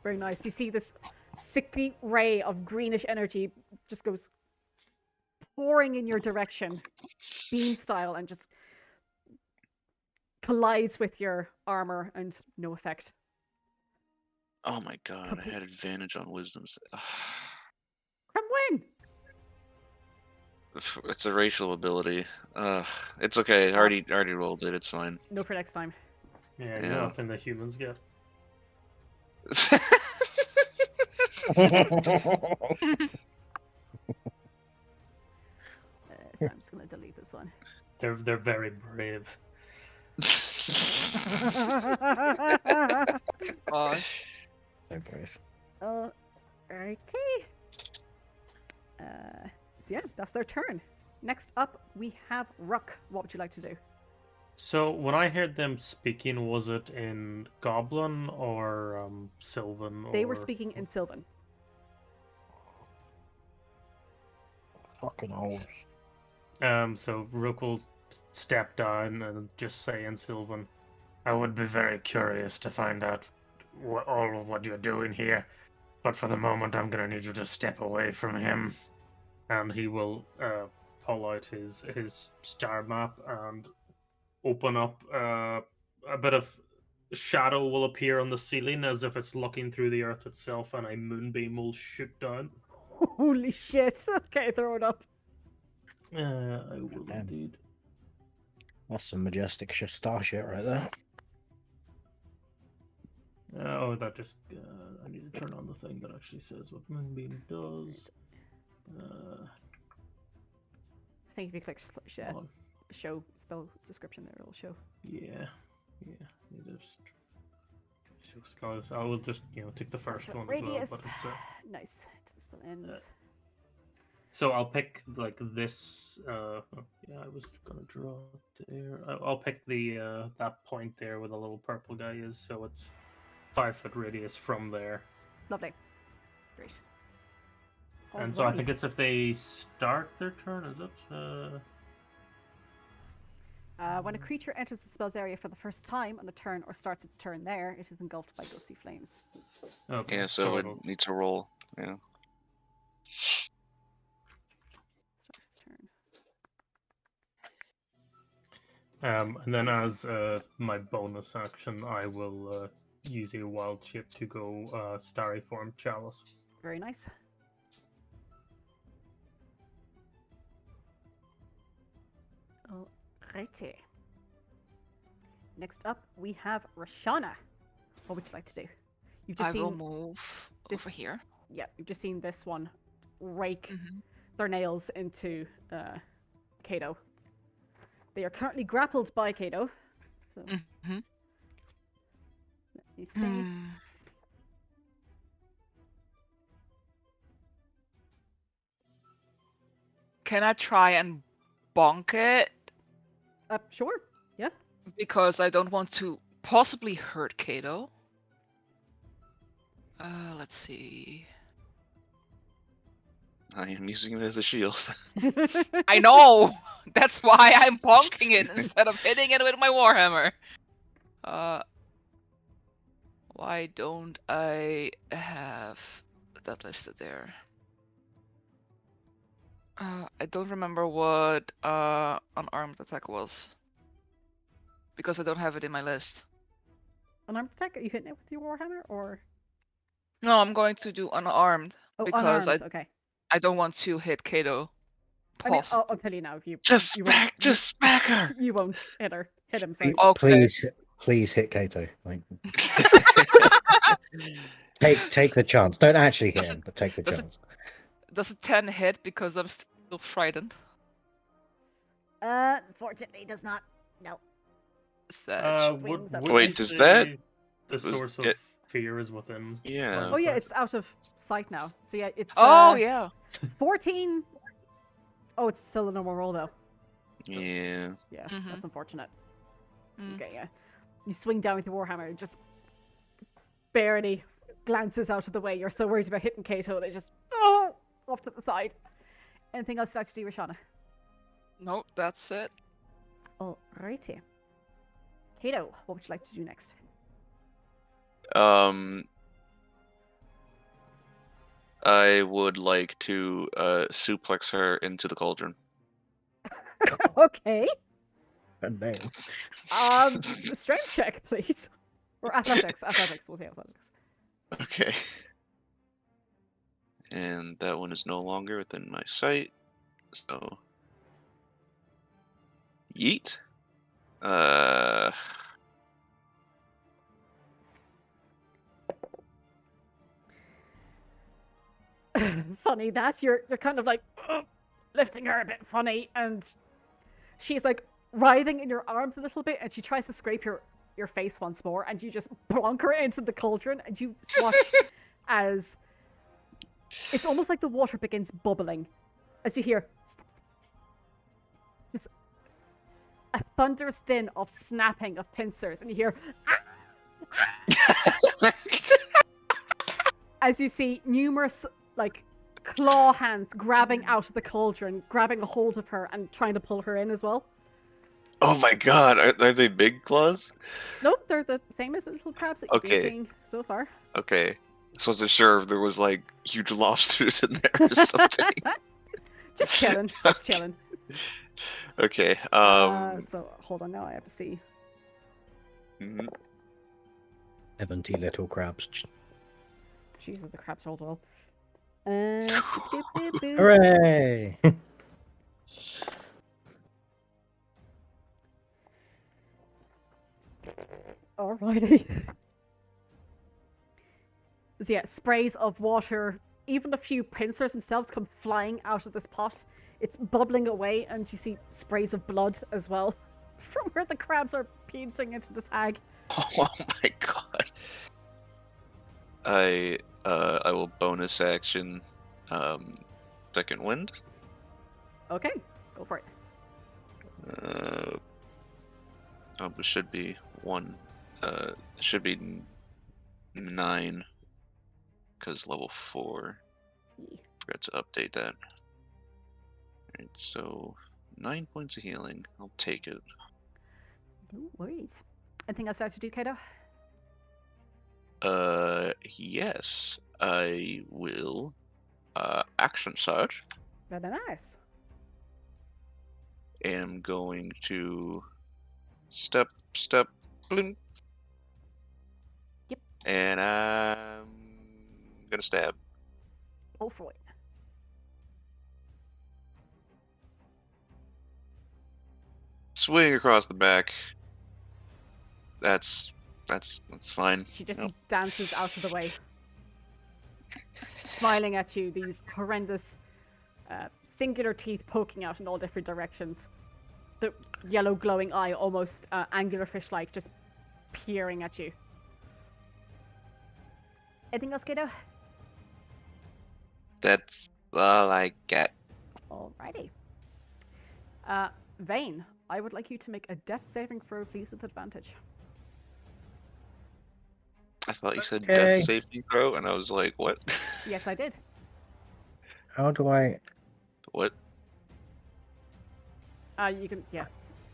very nice. You see this sickly ray of greenish energy just goes pouring in your direction, beam style, and just collides with your armor and no effect. Oh my god, I had advantage on wisdom. From when? It's a racial ability. It's okay. I already rolled it. It's fine. No for next time. Yeah, Yeah. nothing the humans get. So I'm just going to delete this one. They're very brave. Gosh. So brave. Alrighty. So yeah, that's their turn. Next up, we have Rook. What would you like to do? So when I heard them speaking, was it in Goblin or Sylvan? They were or- speaking in Sylvan. Fucking holes. So Rook will step down and just say in Sylvan, I would be very curious to find out all of what you're doing here, but for the moment I'm gonna need you to step away from him. And he will pull out his star map and open up a bit of shadow will appear on the ceiling as if it's looking through the earth itself, and a moonbeam will shoot down. Holy shit. Okay, throw it up. I will Damn. indeed. That's some majestic star shit right there. That just I need to turn on the thing that actually says what moonbeam does. I think if you click Hold on. show spell description there, it'll show. Yeah. It is. So scholars, I will just take the first one Radius. as well, but it's Nice. Till the spell ends. so I'll pick like this. Yeah, I was gonna draw it there. I'll pick the that point there where the little purple guy is. So it's 5 foot radius from there. Lovely. Great. And so I Alrighty. think it's if they start their turn, is it? When a creature enters the spell's area for the first time on a turn or starts its turn there, it is engulfed by ghostly flames. Okay. Yeah, so it it'll- needs a roll. Yeah. Start its turn. And then as my bonus action, I will use a wild shape to go starry form chalice. Very nice. Alrighty. Next up, we have Roshana. What would you like to do? You've just I seen will move over this- here. Yeah, you've just seen this one rake Mhm. their nails into Kato. They are currently grappled by Kato. So, Mhm. let me think. Hmm. Can I try and bonk it? Sure. Yeah. Because I don't want to possibly hurt Kato. Let's see. I am using it as a shield. I know! That's why I'm bonking it instead of hitting it with my warhammer. Why don't I have that listed there? I don't remember what an armed attack was. Because I don't have it in my list. Unarmed attack? Are you hitting it with your warhammer or? No, I'm going to do unarmed. Oh, because unarmed. Okay. I don't want to hit Kato. I mean, Possibly. I'll tell you now. Just you won't- smack her. You won't hit him. Sorry. Okay. Please hit Kato. Like, take the chance. Don't actually hit him, but take the does it- chance. Does a 10 hit because I'm still frightened? Fortunately, does not. No. Sad. wings Would up. you Wait, does say that- the was source of it- fear is within? Yeah. line of Oh yeah, sight? it's out of sight now. So yeah, it's Oh yeah. 14. Oh, it's still a normal roll though. Yeah. Yeah, Mhm. that's unfortunate. Mm. Okay, yeah. You swing down with your warhammer, it just barely glances out of the way. You're so worried about hitting Kato, they just off to the side. Anything else you'd like to do, Roshana? Nope, that's it. Alrighty. Kato, what would you like to do next? I would like to suplex her into the cauldron. Okay. And then Strength check, please. Or athletics. Athletics. We'll say athletics. Okay. And that one is no longer within my sight. So yeet. Funny that you're kind of like lifting her a bit funny, and she's like writhing in your arms a little bit, and she tries to scrape your face once more, and you just plonk her into the cauldron, and you watch as it's almost like the water begins bubbling as you hear just a thunderous din of snapping of pincers, and you hear as you see numerous like claw hands grabbing out of the cauldron, grabbing a hold of her and trying to pull her in as well. Oh my god, are they big claws? Nope, they're the same as the little crabs that you've been Okay. seeing so far. Okay. So I wasn't sure if there was like huge lobsters in there or something. Just chilling, just chilling. Okay. So hold on now, I have to see. Mhm. 70 little crabs. Jesus, the crabs rolled well. Boop, boop, boop. Hooray! Alrighty. So yeah, sprays of water, even a few pincers themselves come flying out of this pot. It's bubbling away, and you see sprays of blood as well from where the crabs are pincing into this hag. Oh my god. I will bonus action second wind. Okay, go for it. It should be one. It should be 9 because level 4. Forgot to update that. Alright, so 9 points of healing. I'll take it. No worries. Anything else I have to do, Kato? Yes. I will action surge. Very nice. Am going to step, blimp. Yep. And I'm gonna stab. All for it. Swing across the back. That's fine. She just Yep. dances out of the way, smiling at you. These horrendous, singular teeth poking out in all different directions. The yellow glowing eye, almost angular fish-like, just peering at you. Anything else, Kato? That's all I got. Alrighty. Vayne, I would like you to make a death saving throw, please, with advantage. I thought you said Okay. death safety throw, and I was like, what? Yes, I did. How do I? What? You can, yeah,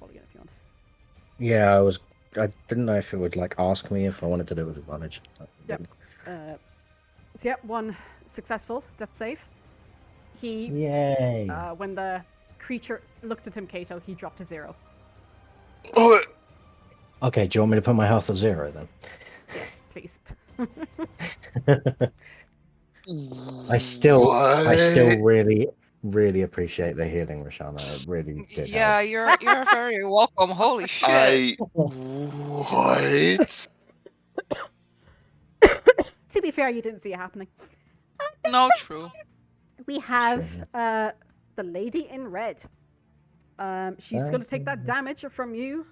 roll again if you want. Yeah, I didn't know if it would like ask me if I wanted to do it with advantage. Yep. So yeah, one successful death save. He, Yay! when the creature looked at him, Kato, he dropped to 0. Oh, Okay, do you want me to put my health at 0 then? Yes, please. I still what? really appreciate the healing, Roshana. It really did Yeah, help. you're very welcome. Holy shit. What? To be fair, you didn't see it happening. No, true. We have True. the lady in red. She's going to take that damage from you.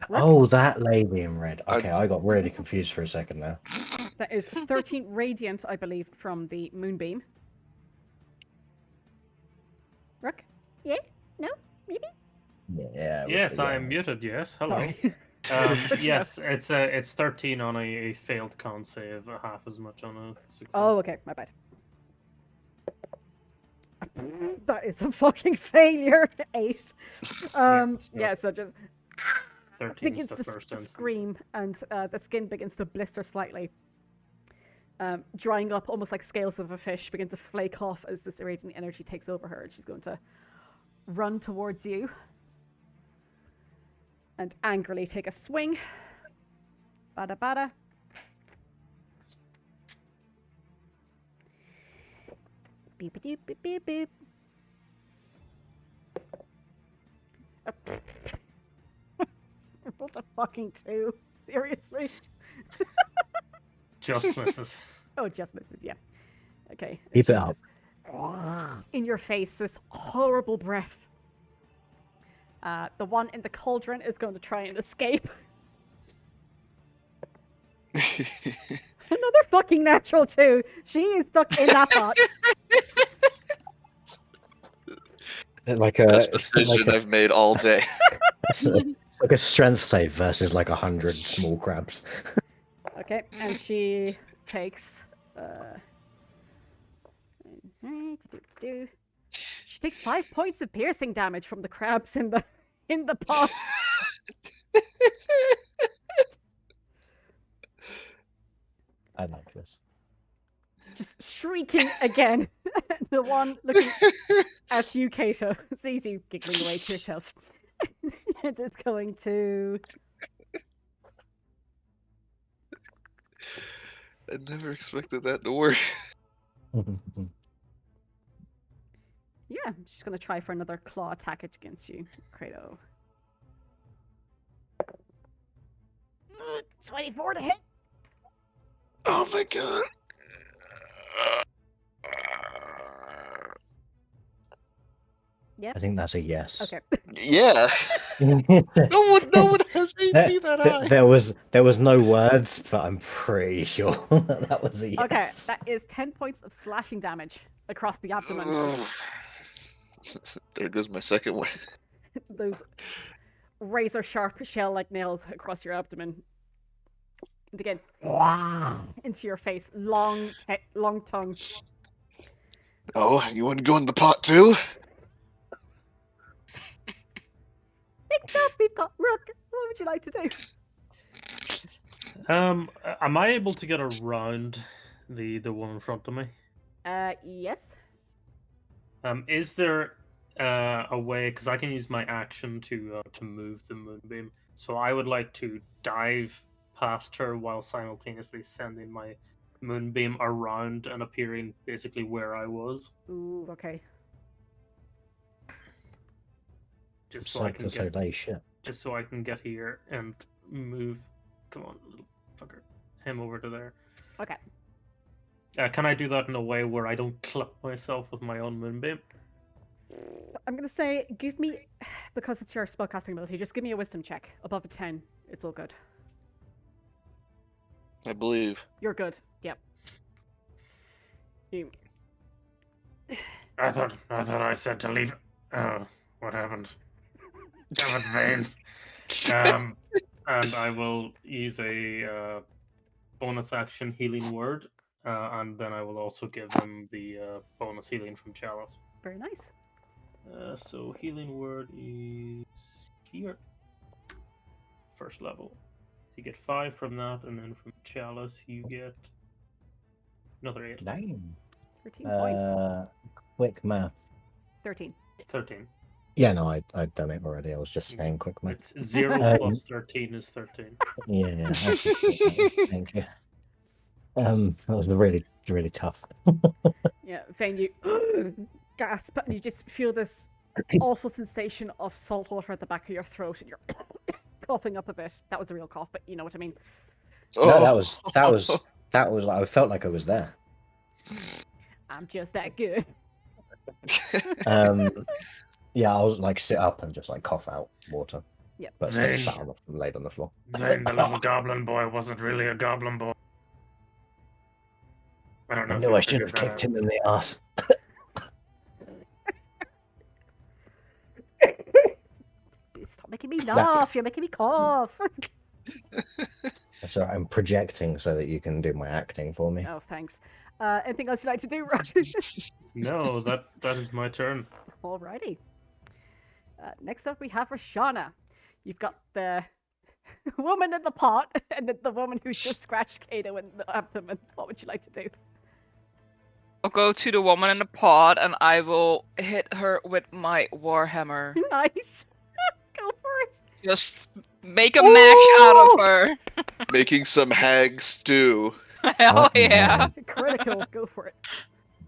Rook. Oh, that lady in red. Okay, I got really confused for a second there. That is 13 radiant, I believe, from the moonbeam. Rook? Yeah? No? Maybe? Yeah. Yes, I am muted. Yes, hello. Sorry. Yes, it's 13 on a failed con save, half as much on a success. Oh, okay, my bad. That is a fucking failure. 8. Yeah, so just 13 is begins the to first instance. scream, and the skin begins to blister slightly. Drying up almost like scales of a fish, begin to flake off as this irradiant energy takes over her, and she's going to run towards you and angrily take a swing. Bada bada. Beep doop beep beep beep. Rolled a fucking 2. Seriously? Just misses. Oh, just misses, yeah. Okay. Keep it she up. just- In your face, this horrible breath. The one in the cauldron is going to try and escape. Another fucking natural 2. She is stuck in that pot. Like a Best decision I've made all day. it's like a strength save versus like 100 small crabs. Okay, and she takes she takes 5 points of piercing damage from the crabs in the pot. I like this. Just shrieking again. The one looking at you, Kato, sees you giggling away to yourself. And it's going to... I never expected that to work. Yeah, she's going to try for another claw attack against you, Kato. 24 to hit. Oh my god. I think that's a yes. Okay. Yeah. No one has AC that high. There was no words, but I'm pretty sure that was a yes. Okay, that is 10 points of slashing damage across the abdomen. There goes my second one. Those razor sharp shell like nails across your abdomen. And again, into your face. Long tongue. Oh, you want to go in the pot too? Next up, we've got Rook. What would you like to do? Am I able to get around the one in front of me? Yes. Is there a way? Because I can use my action to move the moonbeam. So I would like to dive past her while simultaneously sending my moonbeam around and appearing basically where I was. Ooh, okay. Just so I can So lay shit. just so I can get here and move. Come on, little fucker. Him over to there. Okay. Can I do that in a way where I don't clip myself with my own moonbeam? I'm going to say, give me, because it's your spellcasting ability, just give me a wisdom check. Above a 10, it's all good. I believe. You're good. Yep. You... I thought I said to leave. Oh, what happened? Damn it, Vayne. And I will use a bonus action healing word, and then I will also give them the bonus healing from Chalice. Very nice. So healing word is here. First level. You get 5 from that, and then from Chalice you get another 8. Damn. 13 points. Quick math. 13. 13. Yeah, no, I'd done it already. I was just saying quick math. It's 0 plus 13 is 13. Yeah, I appreciate that. Thank you. That was really, really tough. Yeah, Vayne, you gasp, and you just feel this awful sensation of salt water at the back of your throat, and you're coughing up a bit. That was a real cough, but you know what I mean. No, that was like I felt like I was there. I'm just that good. Yeah, I was like sit up and just like cough out water. Yep. But still sat on the, laid on the floor. Then the little goblin boy wasn't really a goblin boy. I don't know. I if knew you I should have figured kicked him in the ass. Stop making me laugh. You're making me cough. So I'm projecting so that you can do my acting for me. Oh, thanks. Anything else you'd like to do, Rosh? No, that is my turn. Alrighty. Next up, we have Roshana. You've got the woman in the pot, and then the woman who's just scratched Kato in the abdomen. What would you like to do? I'll go to the woman in the pod and I will hit her with my warhammer. Nice. Go for it. Just make a mash out of her. Making some hag stew. Hell yeah. Critical. Go for it.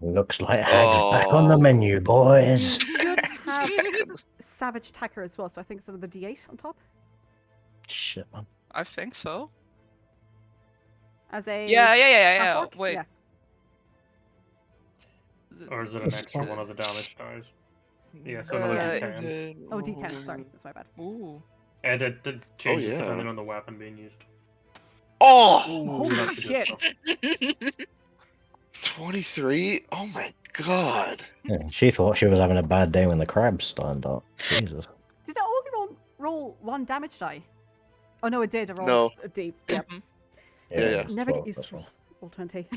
Looks like Hag's back on the menu, boys. You should have savage attacker as well, so I think some of the D8 on top. Shit, man. I think so. As a Yeah. half-orc? Wait. Yeah. Or is it an extra one of the damage dice? Yeah, so another D10. Oh, D10. Sorry, that's my bad. Ooh. And it changes yeah. depending on the weapon being used. Oh! Holy That's the good shit. stuff. 23? Oh my god. Yeah, she thought she was having a bad day when the crabs turned up. Jesus. Did it only roll one damage die? Oh no, it did. It rolled No. a D. Yep. Mhm. Yeah. it's Never 12, get used that's to right. roll 20.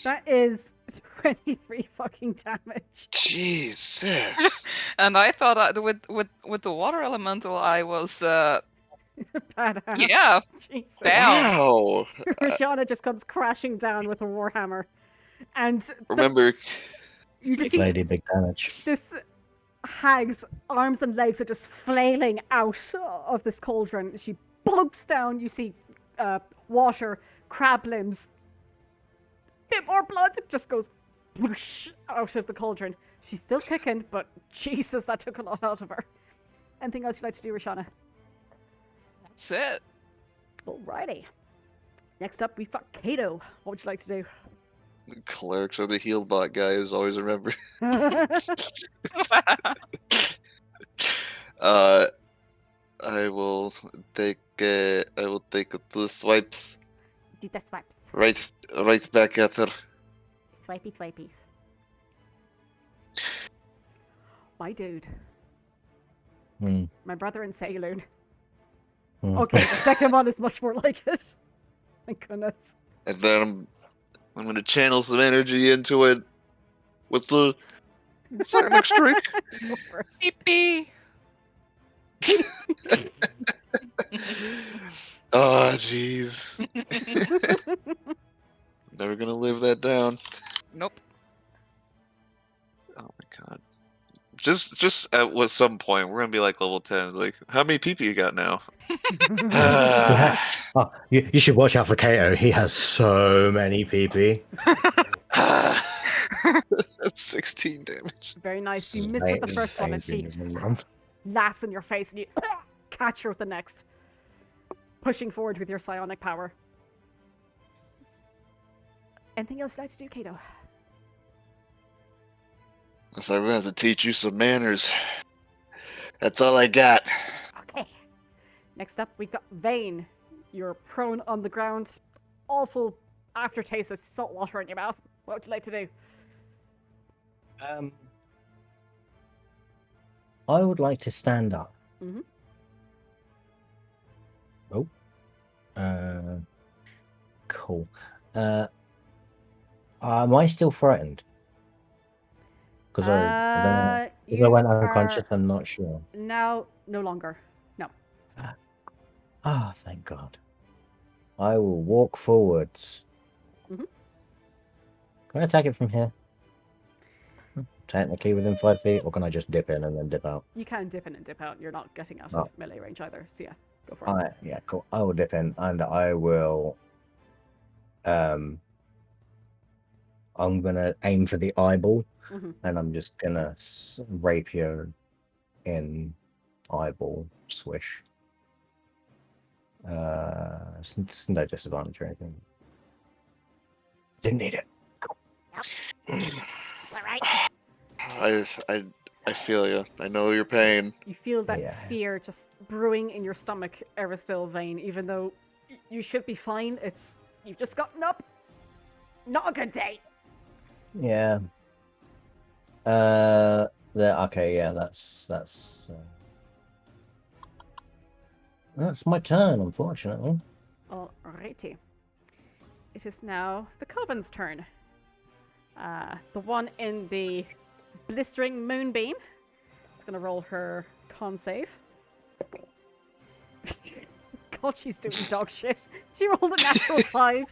That is 23 fucking damage. Jesus. And I thought that with the water elemental I was Badass. yeah, Jesus. down. Wow. Roshana just comes crashing down with a warhammer, and Remember, you just Big see lady, big damage. this hag's arms and legs are just flailing out of this cauldron. She plunks down. You see water, crab limbs, bit more blood. It just goes whoosh out of the cauldron. She's still kicking, but Jesus, that took a lot out of her. Anything else you'd like to do, Roshana? That's it. Alrighty. Next up, we've got Kato. What would you like to do? clerics are the heal bot guys, always remember. I will take two swipes Do the swipes. right back at her. Swipey, swipey. My dude. Hmm. My brother in Saloon. Hmm. Okay, the second one is much more like it. Thank goodness. And then I'm gonna channel some energy into it with the Sonic Strike. Go for it. Yippee! Oh, jeez. Never gonna live that down. Nope. Oh my god. Just at some point we're gonna be like level 10. Like, how many PP you got now? Oh, you should watch out for Kato. He has so many PP. That's 16 damage. Very nice. You miss with the first one, and she laughs in your face, and you catch her with the next. Pushing forward with your psionic power. Anything else you'd like to do, Kato? So I'm gonna have to teach you some manners. That's all I got. Okay. Next up, we've got Vayne. You're prone on the ground. Awful aftertaste of salt water in your mouth. What would you like to do? I would like to stand up. Mm-hmm. Oh. Cool. Am I still frightened? Because I went unconscious, I'm not sure. Now, no longer. No. Ah, thank God. I will walk forwards. Mhm. Can I attack it from here? Technically within 5 feet, or can I just dip in and then dip out? You can dip in and dip out. You're not getting out of melee range either. So yeah, go for it. Alright, yeah, cool. I will dip in and I will I'm gonna aim for the eyeball, and I'm just gonna rapier in eyeball swish. It's no disadvantage or anything. Didn't need it. Cool. All right. I feel you. I know your pain. You feel that fear just brewing in your stomach ever still, Vayne, even though you should be fine. You've just gotten up. Not a good day. Yeah. Okay, yeah, that's my turn, unfortunately. Alrighty. It is now the Coven's turn. The one in the blistering moonbeam is going to roll her con save. God, she's doing dog shit. She rolled a natural 5.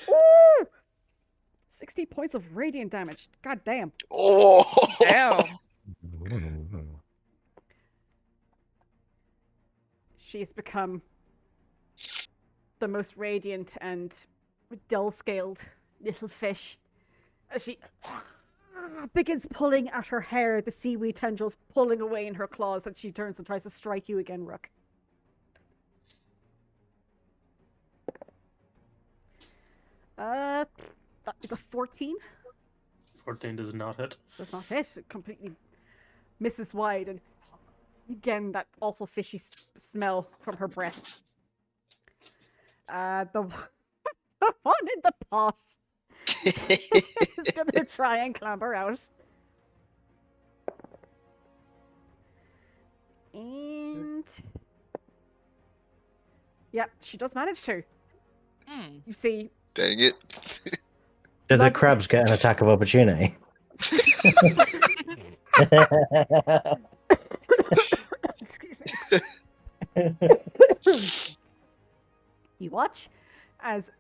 Ooh! 60 points of radiant damage. God damn. Oh, Damn. She's become the most radiant and dull-scaled little fish. As she begins pulling at her hair, the seaweed tendrils pulling away in her claws, and she turns and tries to strike you again, Rook. That is a 14. 14 does not hit. Does not hit. It completely misses wide, and again, that awful fishy smell from her breath. The one in the pot is gonna try and clamber out. And yeah, she does manage to. You see, dang it. Do the crabs get an attack of opportunity? excuse me. You watch as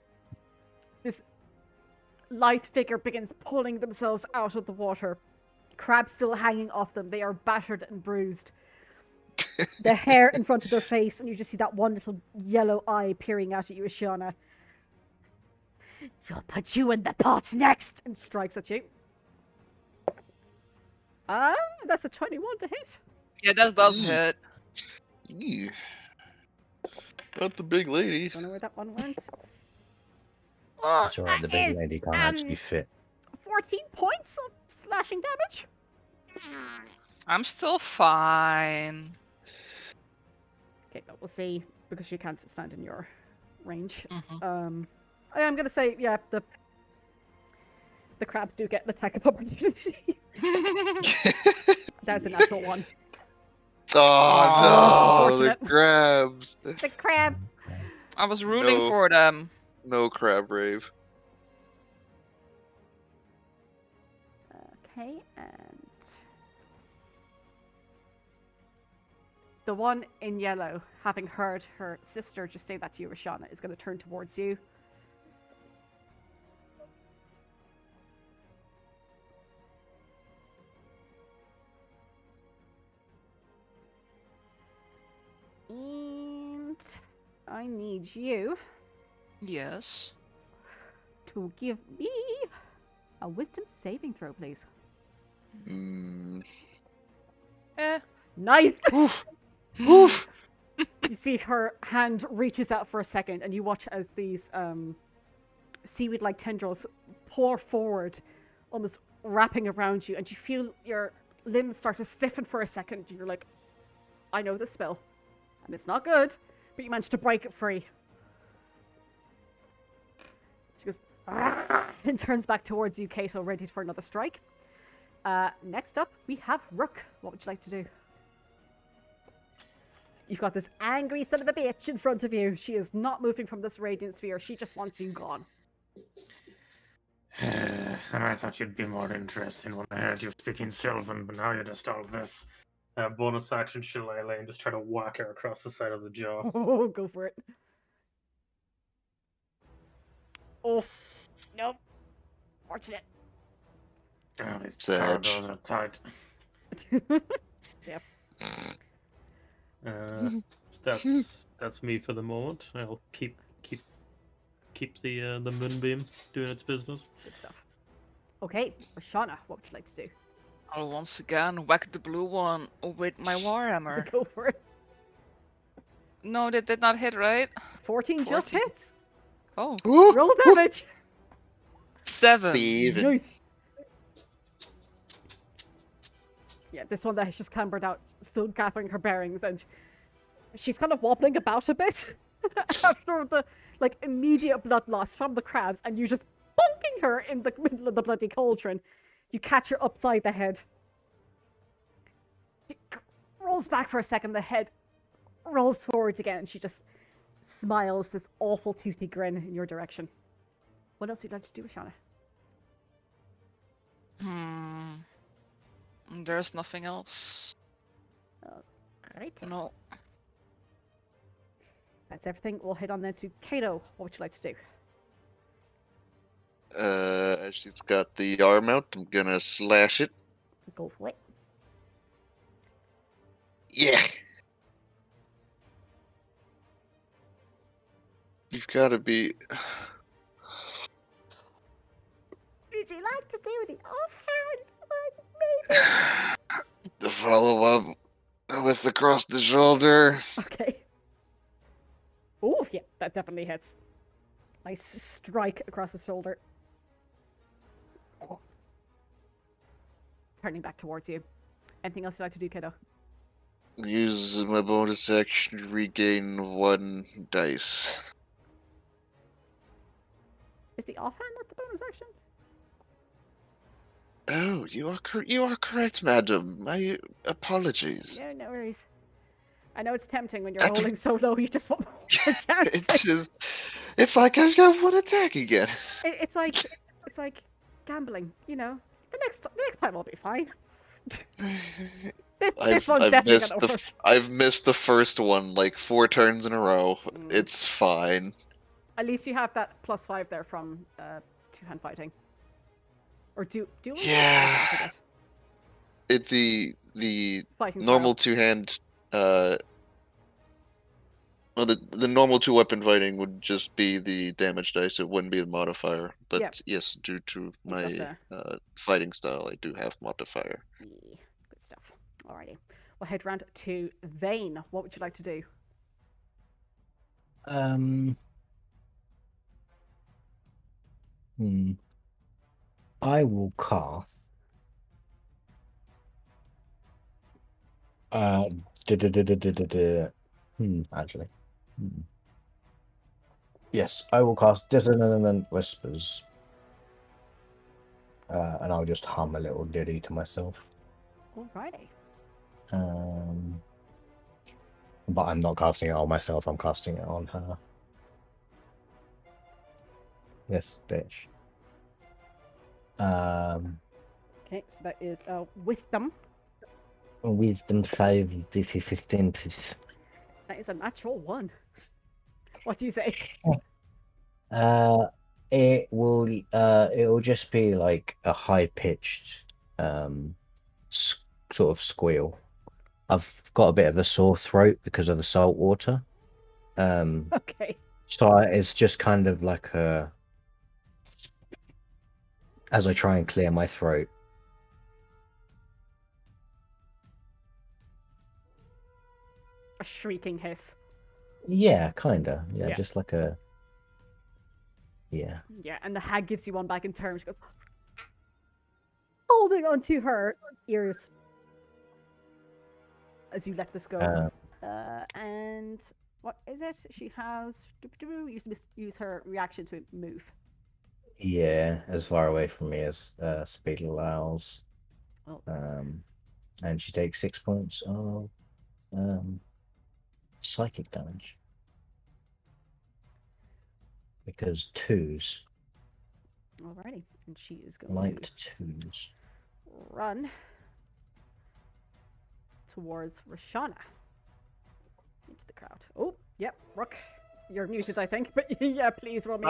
this light figure begins pulling themselves out of the water. Crabs still hanging off them. They are battered and bruised. The hair in front of their face, and you just see that one little yellow eye peering out at you, Roshana. You'll put you in the pot next, and strikes at you. That's a 21 to hit. Yeah, that does hit. Ew. Not the big lady. Don't know where that one went. That's alright, the big lady can't actually fit. 14 points of slashing damage. I'm still fine. Okay, but we'll see, because you can't stand in your range. Mhm. I am gonna say, yeah, the crabs do get an attack of opportunity. That's a natural 1. Oh no, the Unfortunate. crabs. The crab. I was rooting No. for them. No crab rave. Okay, and the one in yellow, having heard her sister just say that to you, Roshana, is going to turn towards you. And I need you Yes. to give me a wisdom saving throw, please. Eh. Nice! Oof. Oof. You see her hand reaches out for a second, and you watch as these seaweed-like tendrils pour forward, almost wrapping around you, and you feel your limbs start to stiffen for a second. You're like, I know this spell, and it's not good, but you managed to break it free. She goes, "Ah," and turns back towards you, Kato, ready for another strike. Next up, we have Rook. What would you like to do? You've got this angry son of a bitch in front of you. She is not moving from this radiant sphere. She just wants you gone. And I thought you'd be more interested when I heard you speaking Sylvan, but now you're just all this. Bonus action shillelagh and just try to whack her across the side of the jaw. Oh, go for it. Oh, nope. Fortunate. Oh, these Sad. corridors are tight. Yep. That's me for the moment. I'll keep the moonbeam doing its business. Good stuff. Okay, Roshana, what would you like to do? I'll once again whack the blue one with my warhammer. Go for it. No, that did not hit, right? 14 just 14. hits. Oh, Ooh. Roll damage. 7. Even. Nice. Yeah, this one that has just clambered out, still gathering her bearings, and she's kind of wobbling about a bit after the immediate blood loss from the crabs, and you just bonking her in the middle of the bloody cauldron. You catch her upside the head. She rolls back for a second, the head rolls forwards again, and she just smiles this awful toothy grin in your direction. What else would you like to do, Roshana? There's nothing else. Alright. No. That's everything. We'll head on then to Kato. What would you like to do? She's got the arm out. I'm gonna slash it. Go for it. Yeah. You've got to be. Would you like to do the offhand one, maybe? The follow up with across the shoulder. Okay. Oh, yeah, that definitely hits. Nice strike across the shoulder. Turning back towards you. Anything else you'd like to do, Kato? Use my bonus action to regain 1 dice. Is the offhand not the bonus action? Oh, you are correct, madam. My apologies. Yeah, no worries. I know it's tempting when you're I think- rolling so low, you just want more chance. It's like I've got 1 attack again. It's like gambling, you know. The next time I'll be fine. This one's definitely gonna work. I've missed the first one like 4 turns in a row. Mm. It's fine. At least you have that +5 there from two-hand fighting. Or dual? Yeah. I forget. The Fighting normal style. 2-hand well, the normal 2-weapon fighting would just be the damage dice. It wouldn't be the modifier. But Yep. yes, due to got my fighting style, I do have modifier. Yeah, good stuff. Alrighty. We'll head round to Vayne. What would you like to do? I will cast. Actually. Yes, I will cast Dissonant Whispers. And I'll just hum a little ditty to myself. Alrighty. But I'm not casting it on myself, I'm casting it on her. This bitch. Okay, so that is with them. Wisdom save DC 15, please. That is a natural 1. What do you say? It'll just be like a high pitched sort of squeal. I've got a bit of a sore throat because of the salt water. Okay. So it's just kind of like as I try and clear my throat. A shrieking hiss. Yeah, kinda. Yeah, Yeah. just like a. Yeah. Yeah, and the hag gives you one back in turn. She goes, holding onto her ears as you let this go. And what is it? She has use her reaction to move. Yeah, as far away from me as speed allows. Oh. And she takes 6 points of psychic damage. Because 2s. Alrighty, and she is going Liked to 2s. run towards Roshana into the crowd. Oh, yep, Rook, you're muted, I think, but yeah, please roll me.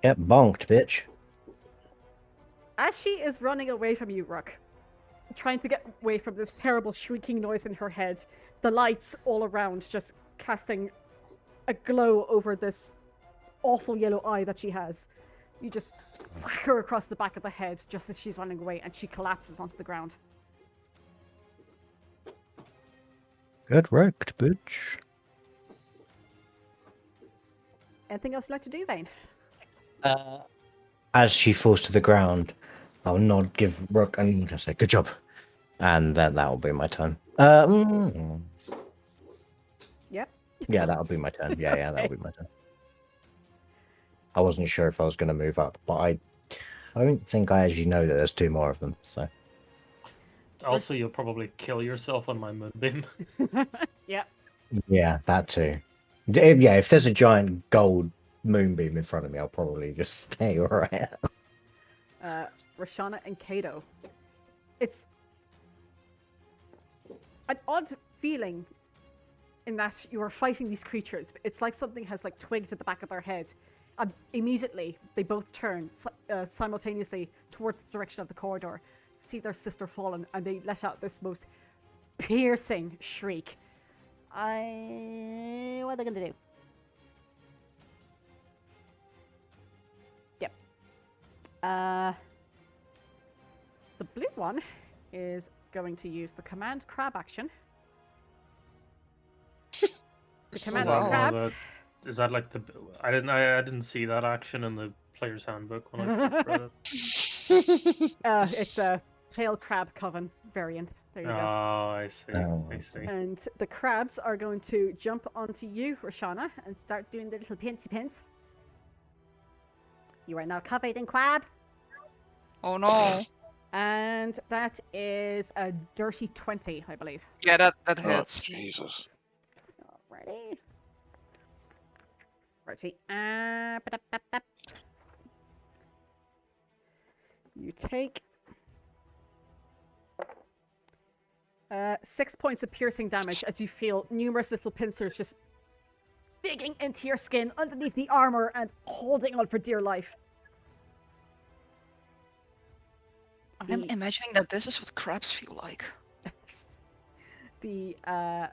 Get bonked, bitch. As she is running away from you, Rook, trying to get away from this terrible shrieking noise in her head, the lights all around just casting a glow over this awful yellow eye that she has. You just whack her across the back of the head just as she's running away, and she collapses onto the ground. Get wrecked, bitch. Anything else you'd like to do, Vayne? As she falls to the ground, I'll nod, give Rook, and just say, "Good job," and then that will be my turn. Yep. Yeah, that'll be my turn. Yeah, that'll be my turn. I wasn't sure if I was going to move up, but I don't think I actually know that there's 2 more of them. So Also, you'll probably kill yourself on my moonbeam. Yep. yeah, that too. If there's a giant gold moonbeam in front of me, I'll probably just stay where I am. Roshana and Kato. It's an odd feeling in that you are fighting these creatures. It's like something has like twigged at the back of their head, and immediately they both turn simultaneously towards the direction of the corridor, see their sister fallen, and they let out this most piercing shriek. What are they gonna do? Yep. The blue one is going to use the command crab action. The command wow. crabs. Is that like the? I didn't see that action in the player's handbook when I first read it. It's a pale crab coven variant. There you go. Oh, I see. I see. And the crabs are going to jump onto you, Roshana, and start doing the little pinsy pins. You are now covered in crab. Oh no. And that is a dirty 20, I believe. Yeah, that Oh, hits. Jesus. Alrighty. Righty. You take 6 points of piercing damage as you feel numerous little pincers just digging into your skin underneath the armor and holding on for dear life. I'm imagining that this is what crabs feel like. Oh,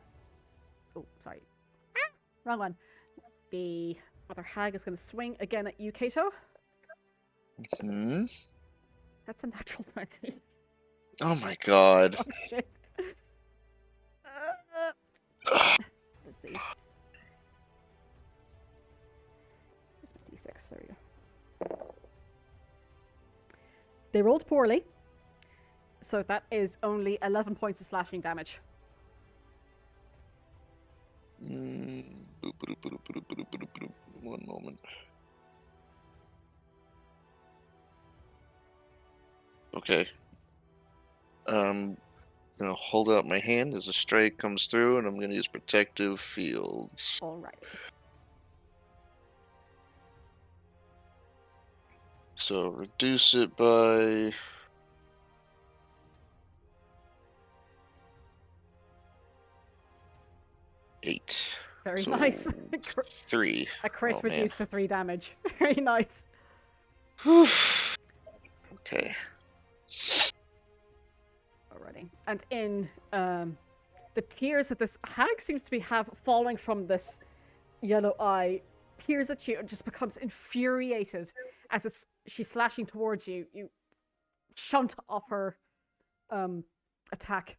sorry. Wrong one. The other hag is going to swing again at you, Kato. Hmm? That's a natural 20. Oh my god. Oh, shit. Where's the... Where's my D6? There we go. They rolled poorly, so that is only 11 points of slashing damage. One moment. Okay. Gonna hold out my hand as a strike comes through, and I'm gonna use protective fields. All right. So reduce it by 8. Very So nice. 3. A crit Oh, man. reduced to 3 damage. Very nice. Okay. Alrighty. And in the tears that this hag seems to be falling from this yellow eye, peers at you and just becomes infuriated as she's slashing towards you. You shunt off her attack.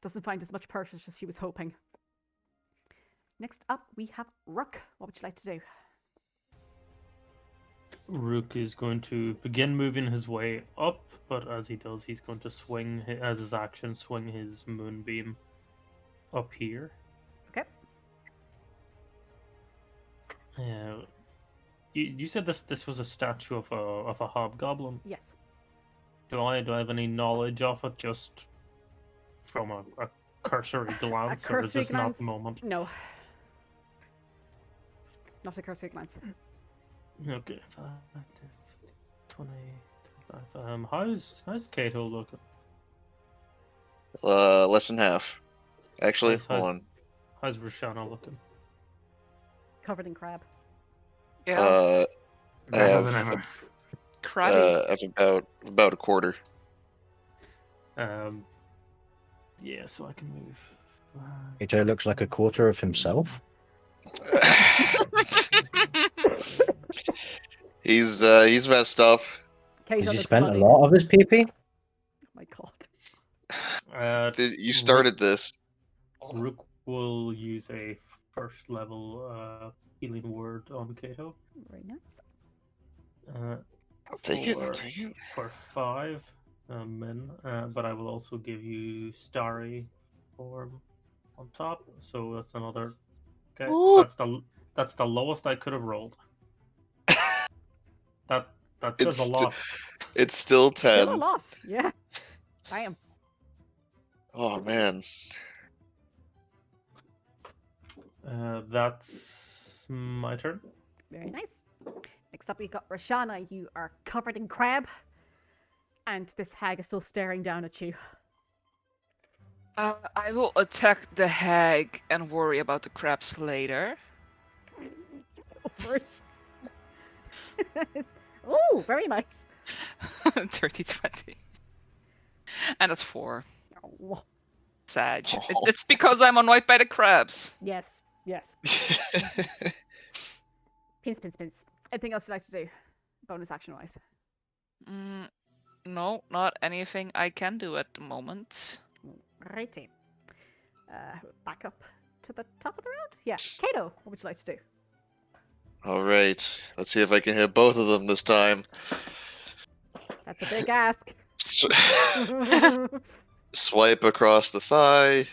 Doesn't find as much purchase as she was hoping. Next up, we have Rook. What would you like to do? Rook is going to begin moving his way up, but as he does, he's going to swing, as his action, swing his moonbeam up here. Okay. You said this was a statue of a hobgoblin. Yes. Do I have any knowledge of it just from a cursory glance, or is cursory this not glance? the moment? No. Not a cursory glance. Okay, 5, 10, 20, 25. How's Kato looking? Less than half. Actually, hold on. How's Roshana looking? Covered in crab. Yeah. I Better have than ever. Crabby. I have about a quarter. Yeah, so I can move. Kato looks like a quarter of himself. He's messed up. Kato Has he looks spent bloody. a lot of his PP? Oh my god. You started this. Rook will use a first level healing word on Kato. Very nice. I'll take it. I'll take it. For 5 min, but I will also give you Starry form on top. So that's another. Okay, Ooh. that's the lowest I could have rolled. That says It's a lot. It's still 10. Still a lot. Yeah. Damn. Oh man. That's my turn. Very nice. Next up, we got Roshana. You are covered in crab. And this hag is still staring down at you. I will attack the hag and worry about the crabs later. First. Oh, very nice. 30-20. And that's 4. Oh, Sag. Oh. It's because I'm annoyed by the crabs. yes, yes. Pins, pins, pins. Anything else you'd like to do? Bonus action wise. No, not anything I can do at the moment. Righty. Back up to the top of the round? Yeah. Kato, what would you like to do? All right. Let's see if I can hit both of them this time. That's a big ask. Swipe across the thigh.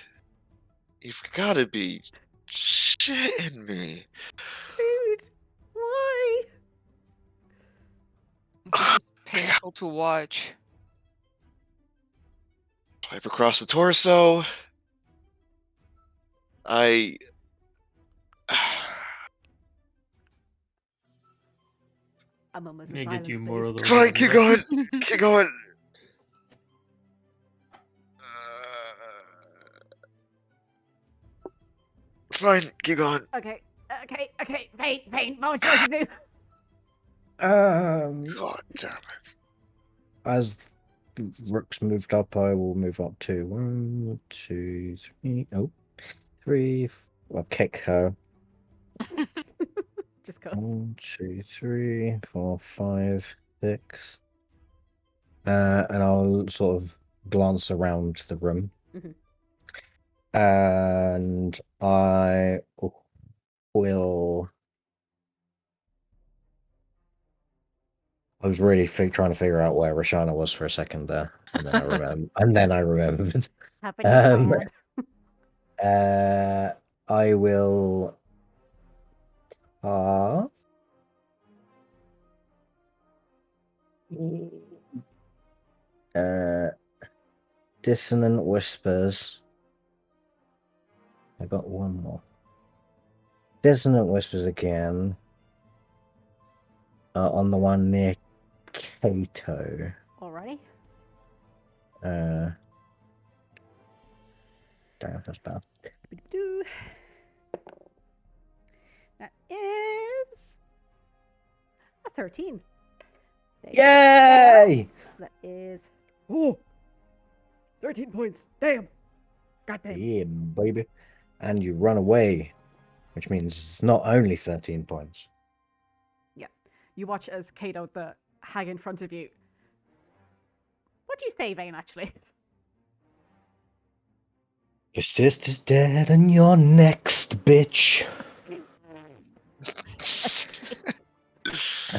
You've got to be shitting me. Dude, why? Painful to watch. Swipe across the torso. A moment of Let me silence, get you please. more of those. Come on, keep going. Keep going. It's fine. Keep going. Okay. Vayne, what would you like to do? God damn it. As the Rook's moved up, I will move up to 1, 2, 3. Oh, 3. I'll kick her. Just cause. 1, 2, 3, 4, 5, 6. And I'll sort of glance around the room. Mhm. And I will. I was really trying to figure out where Roshana was for a second there, and then I remembered. Happening bad. I will. Dissonant Whispers. I got one more. Dissonant Whispers again. on the one near Kato. Alrighty. Damn, that's bad. Doo-doo. That is a 13. There you go. Yay! That is 13 points. Damn. God damn. Yeah, baby. And you run away, which means it's not only 13 points. You watch as Kato, the hag in front of you. What do you say, Vayne, actually? Your sister's dead and you're next, bitch.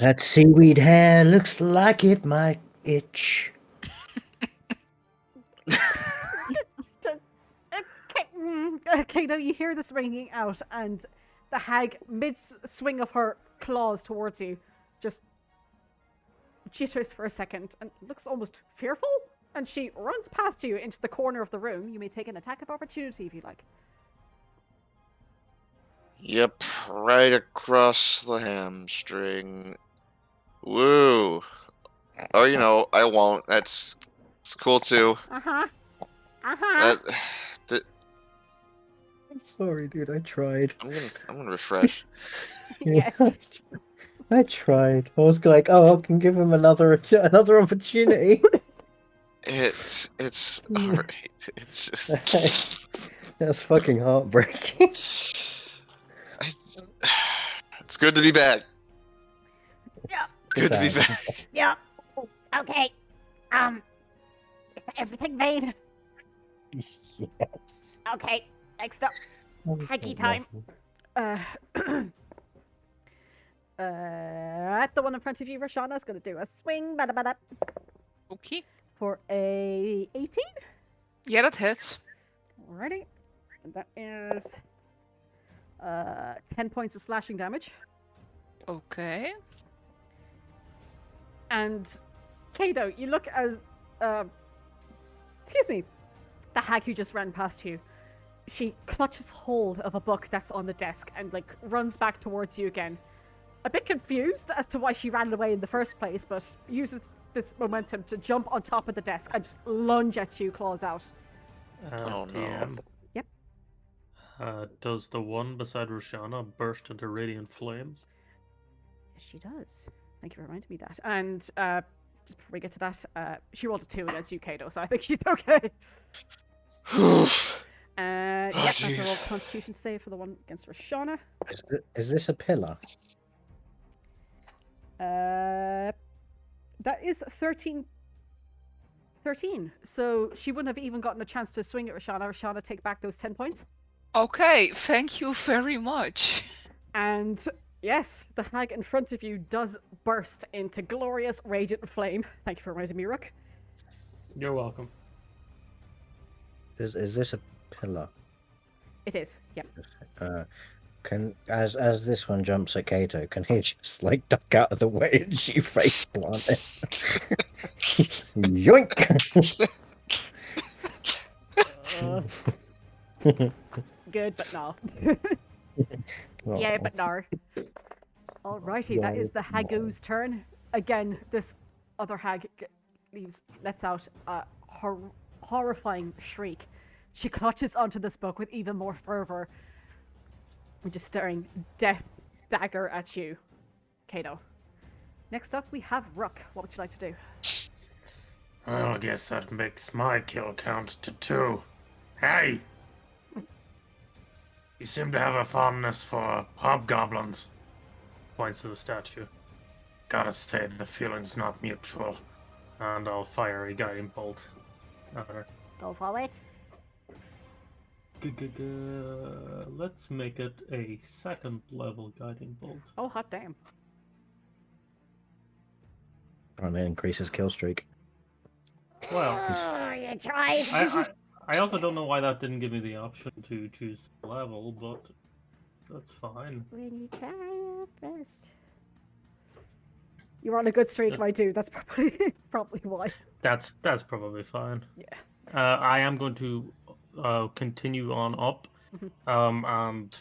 That seaweed hair looks like it might itch. Kato, you hear this ringing out, and the hag, mid-swing of her claws towards you, just jitters for a second and looks almost fearful, and she runs past you into the corner of the room. You may take an attack of opportunity if you like. Yep, right across the hamstring. Woo. Oh, I won't. It's cool too. Uh-huh. That, I'm sorry, dude. I tried. I'm gonna refresh. Yes. I tried. I was like, oh, I can give him another opportunity. It's alright. It's just That's fucking heartbreaking. it's good to be back. Yeah. Good to be back. Yeah. Okay. Is that everything, Vayne? Yes. Okay. Next up. Haggy time. The one in front of you, Roshana, is going to do a swing Okay. for a 18. Yeah, that hits. Alrighty. And that is 10 points of slashing damage. Okay. And Kato, you look as excuse me, the hag who just ran past you. She clutches hold of a book that's on the desk and like runs back towards you again. A bit confused as to why she ran away in the first place, but uses this momentum to jump on top of the desk and just lunge at you, claws out. Oh, no. DM. Yep. Does the one beside Roshana burst into radiant flames? Yes, she does. Thank you for reminding me that. And just before we get to that, she rolled a 2 against you, Kato, so I think she's okay. Yep, that's a roll jeez. Constitution save for the one against Roshana. Is this a pillar? That is 13. 13. So she wouldn't have even gotten a chance to swing at Roshana. Roshana, take back those 10 points. Okay, thank you very much. And yes, the hag in front of you does burst into glorious radiant flame. Thank you for reminding me, Rook. You're welcome. Is this a pillar? It is, yep. Can as this one jumps at Kato, can he just like duck out of the way and she face plant it? Yoink! Good, but no. Yeah, but no. Alrighty, that is the Hagu's turn. Again, this other hag lets out a horrifying shriek. She clutches onto this book with even more fervor, just staring death dagger at you, Kato. Next up, we have Rook. What would you like to do? Well, I guess that makes my kill count to 2. Hey! You seem to have a fondness for hobgoblins. Points to the statue. Gotta say, the feeling's not mutual. And I'll fire a guiding bolt at her. Go for it. Let's make it a 2nd level guiding bolt. Oh, hot damn. Trying to increase his kill streak. Well, Oh, you tried. I also don't know why that didn't give me the option to choose the level, but that's fine. When you try your best. You're on a good streak, my dude. That's probably why. That's probably fine. Yeah. I am going to continue on up, and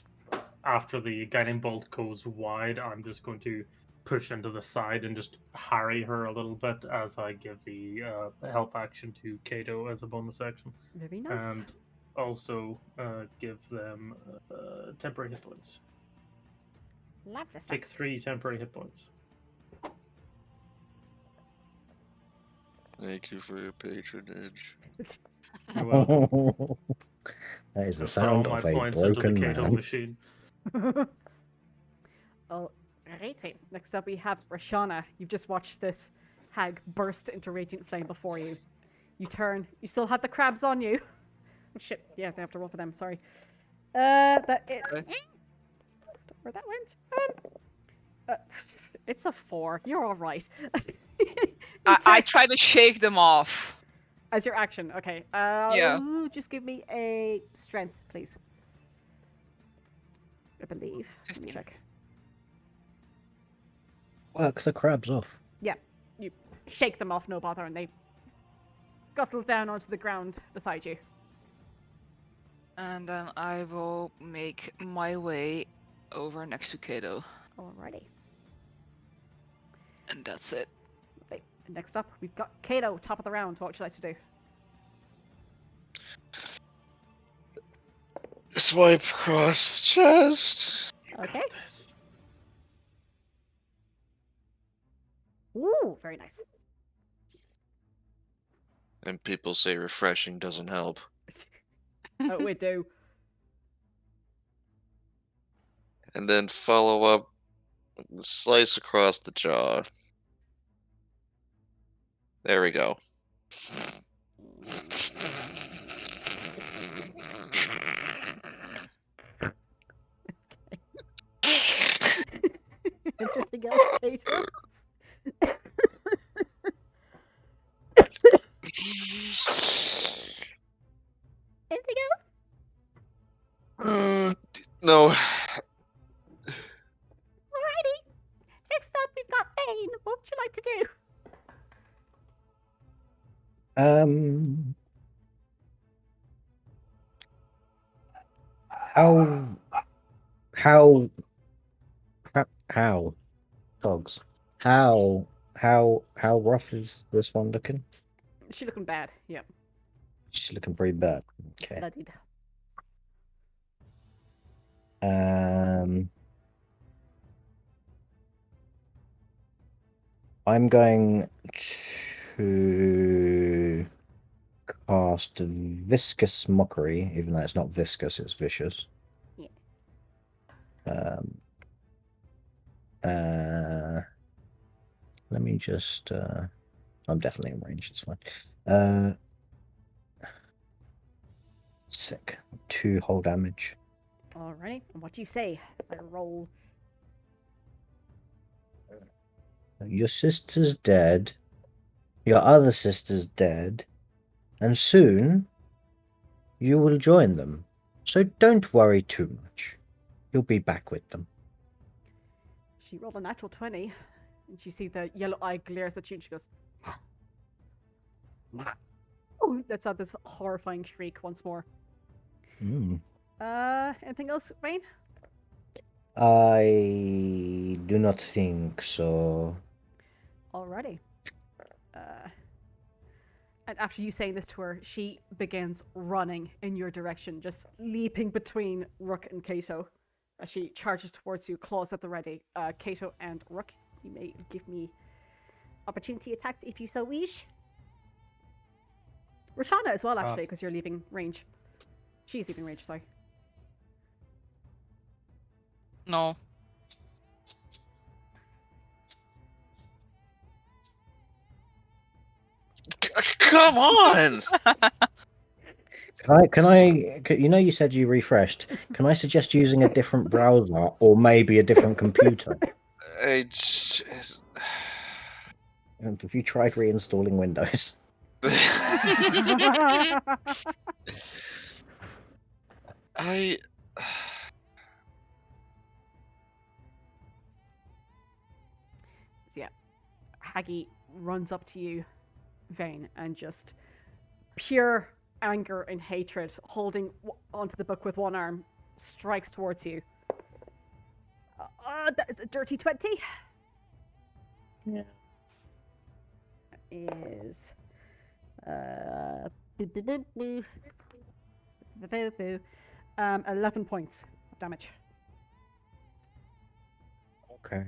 after the guiding bolt goes wide, I'm just going to push into the side and just harry her a little bit as I give the help action to Kato as a bonus action. Very nice. And also give them temporary hit points. Lovely stuff. Take 3 temporary hit points. Thank you for your patronage. You're welcome. That is the Just put all sound my of a points into the broken Kato man. machine. Alrighty. Next up, we have Roshana. You've just watched this hag burst into radiant flame before you. You turn. You still have the crabs on you. Oh, shit. Yeah, they have to roll for them. Sorry. Where that went? It's a 4. You're all right. I try to shake them off. As your action, okay. Yeah. Just give me a strength, please. I believe. Let me 15. check. Work the crabs off. Yeah, you shake them off, no bother, and they scuttle down onto the ground beside you. And then I will make my way over next to Kato. Alrighty. And that's it. Okay. Next up, we've got Kato, top of the round. What would you like to do? Swipe across the chest. Okay. Ooh, very nice. And people say refreshing doesn't help. Oh, we do. And then follow up with a slice across the jaw. There we go. Anything else, Kato? Anything else? No. Alrighty. Next up, we've got Vayne. What would you like to do? How dogs? How rough is this one looking? She's looking bad. Yep. She's looking pretty bad. Okay. Bloodied. I'm going to cast Viscous Mockery, even though it's not viscous, it's vicious. Yeah. Let me just I'm definitely in range, it's fine. Sick. 2 whole damage. Alrighty. And what do you say as I roll? Your sister's dead. Your other sister's dead. And soon you will join them. So don't worry too much. You'll be back with them. She rolled a natural 20, and you see the yellow eye glares at you, and she goes, "Oh!" That's out this horrifying shriek once more. Anything else, Vayne? I do not think so. Alrighty. And after you saying this to her, she begins running in your direction, just leaping between Rook and Kato. As she charges towards you, claws at the ready. Kato and Rook, you may give me opportunity attacks if you so wish. Roshana as well, actually, because you're leaving range. She's leaving range, sorry. No. Come on! You know you said you refreshed. Can I suggest using a different browser or maybe a different computer? And have you tried reinstalling Windows? So yeah, Haggy runs up to you, Vayne, and just pure anger and hatred, holding onto the book with one arm, strikes towards you. That is a dirty 20. Yeah. Is boo, boo, boo, boo. Boo, boo, boo. 11 points of damage. Okay.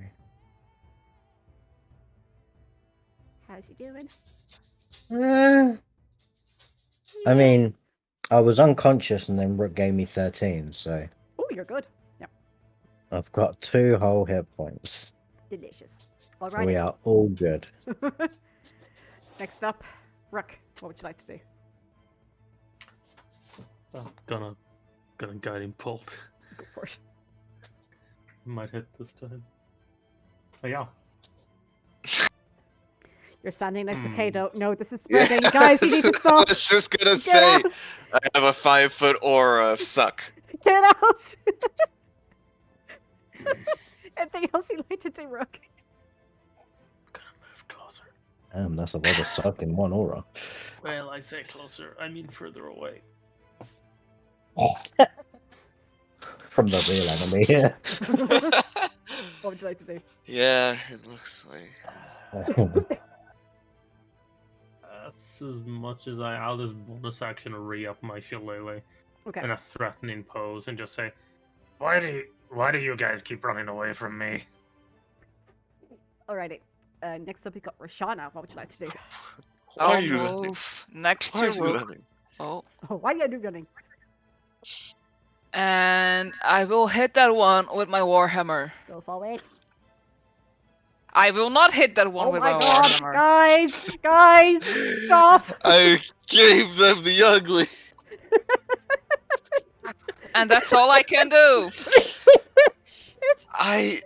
How's he doing? I mean, I was unconscious and then Rook gave me 13, so Oh, you're good. Yep, I've got 2 whole hit points. delicious. So we Alrighty. are all good. Next up, Rook. What would you like to do? I'm gonna guide him pull. Go for it. Might hit this time. Oh yeah. You're standing next to Hmm. Kato. No, this is Yeah, spreading. Guys, you need to I stop. was just gonna Get say, out. I have a 5-foot aura of suck. Get out. Anything else you'd like to do, Rook? Gonna move closer. That's a lot of suck in one aura. Well, I say closer, I mean further away. From the real enemy. Yeah. What would you like to do? Yeah, it looks like. That's as much as I'll just bonus action re-up my shillelagh Okay. in a threatening pose and just say, Why do you guys keep running away from me? Alrighty. Next up, we got Roshana. What would you like to do? Why are I'll you running? move next Why are to you Rook. running? Oh. Oh, why are you running? And I will hit that one with my Warhammer. Go forward. I will not hit that one Oh with my my god, Warhammer. guys, stop! I gave them the ugly. And that's all I can do. Shit. I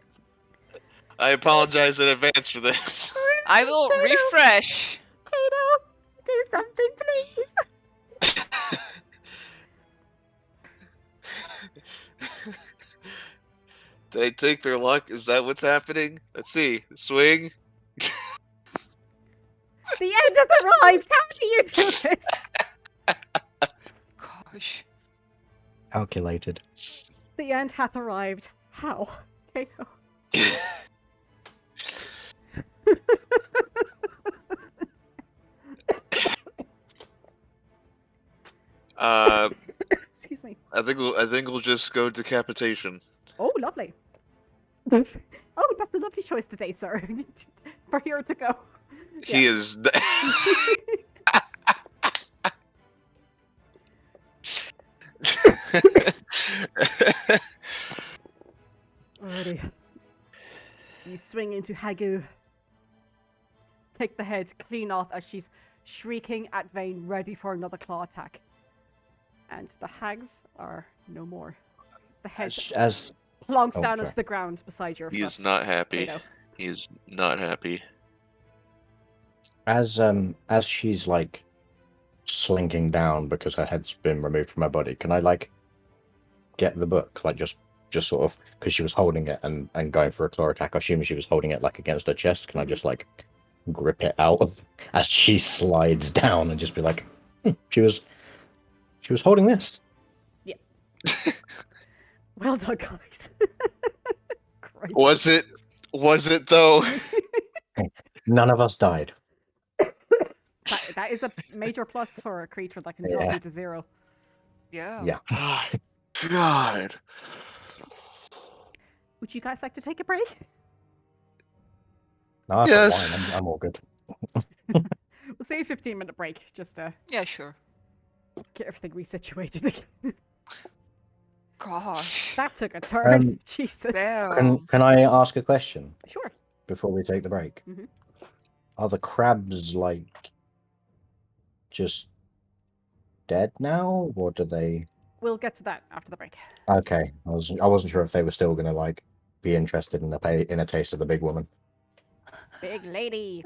apologize in advance for this. I will Kato. refresh. Kato, do something, please. Did I take their luck? Is that what's happening? Let's see. Swing. The end has arrived. How do you do this? Gosh. Calculated. The end hath arrived. How? Kato. Excuse me. I think we'll just go decapitation. Oh, lovely. Oh, that's a lovely choice today, sir. For here to go. He is. Alrighty. You swing into Hagu. Take the head clean off as she's shrieking at Vayne, ready for another claw attack. And the hags are no more. The head As plonks oh, down sorry. onto the ground beside your He is foot, not happy. Kato. He is not happy. as she's like slinking down because her head's been removed from her body, can I like get the book, like just sort of, because she was holding it and going for a claw attack, assuming she was holding it like against her chest, can I just like grip it out of as she slides down and just be like, she was holding this. Well done, guys. Christ. Was it though? None of us died. That is a major plus for a creature that can drop Yeah. you to 0. Yeah. Yeah. God. Would you guys like to take a break? No, I've got Yes. wine, I'm all good. We'll say a 15-minute break just to Yeah, sure. get everything resituated again. Gosh. That took a turn. Jesus. Damn. Can I ask a question Sure. before we take the break? Mhm. Are the crabs like just dead now, or do they? We'll get to that after the break. Okay, I wasn't sure if they were still gonna like be interested in a taste of the big woman. Big lady.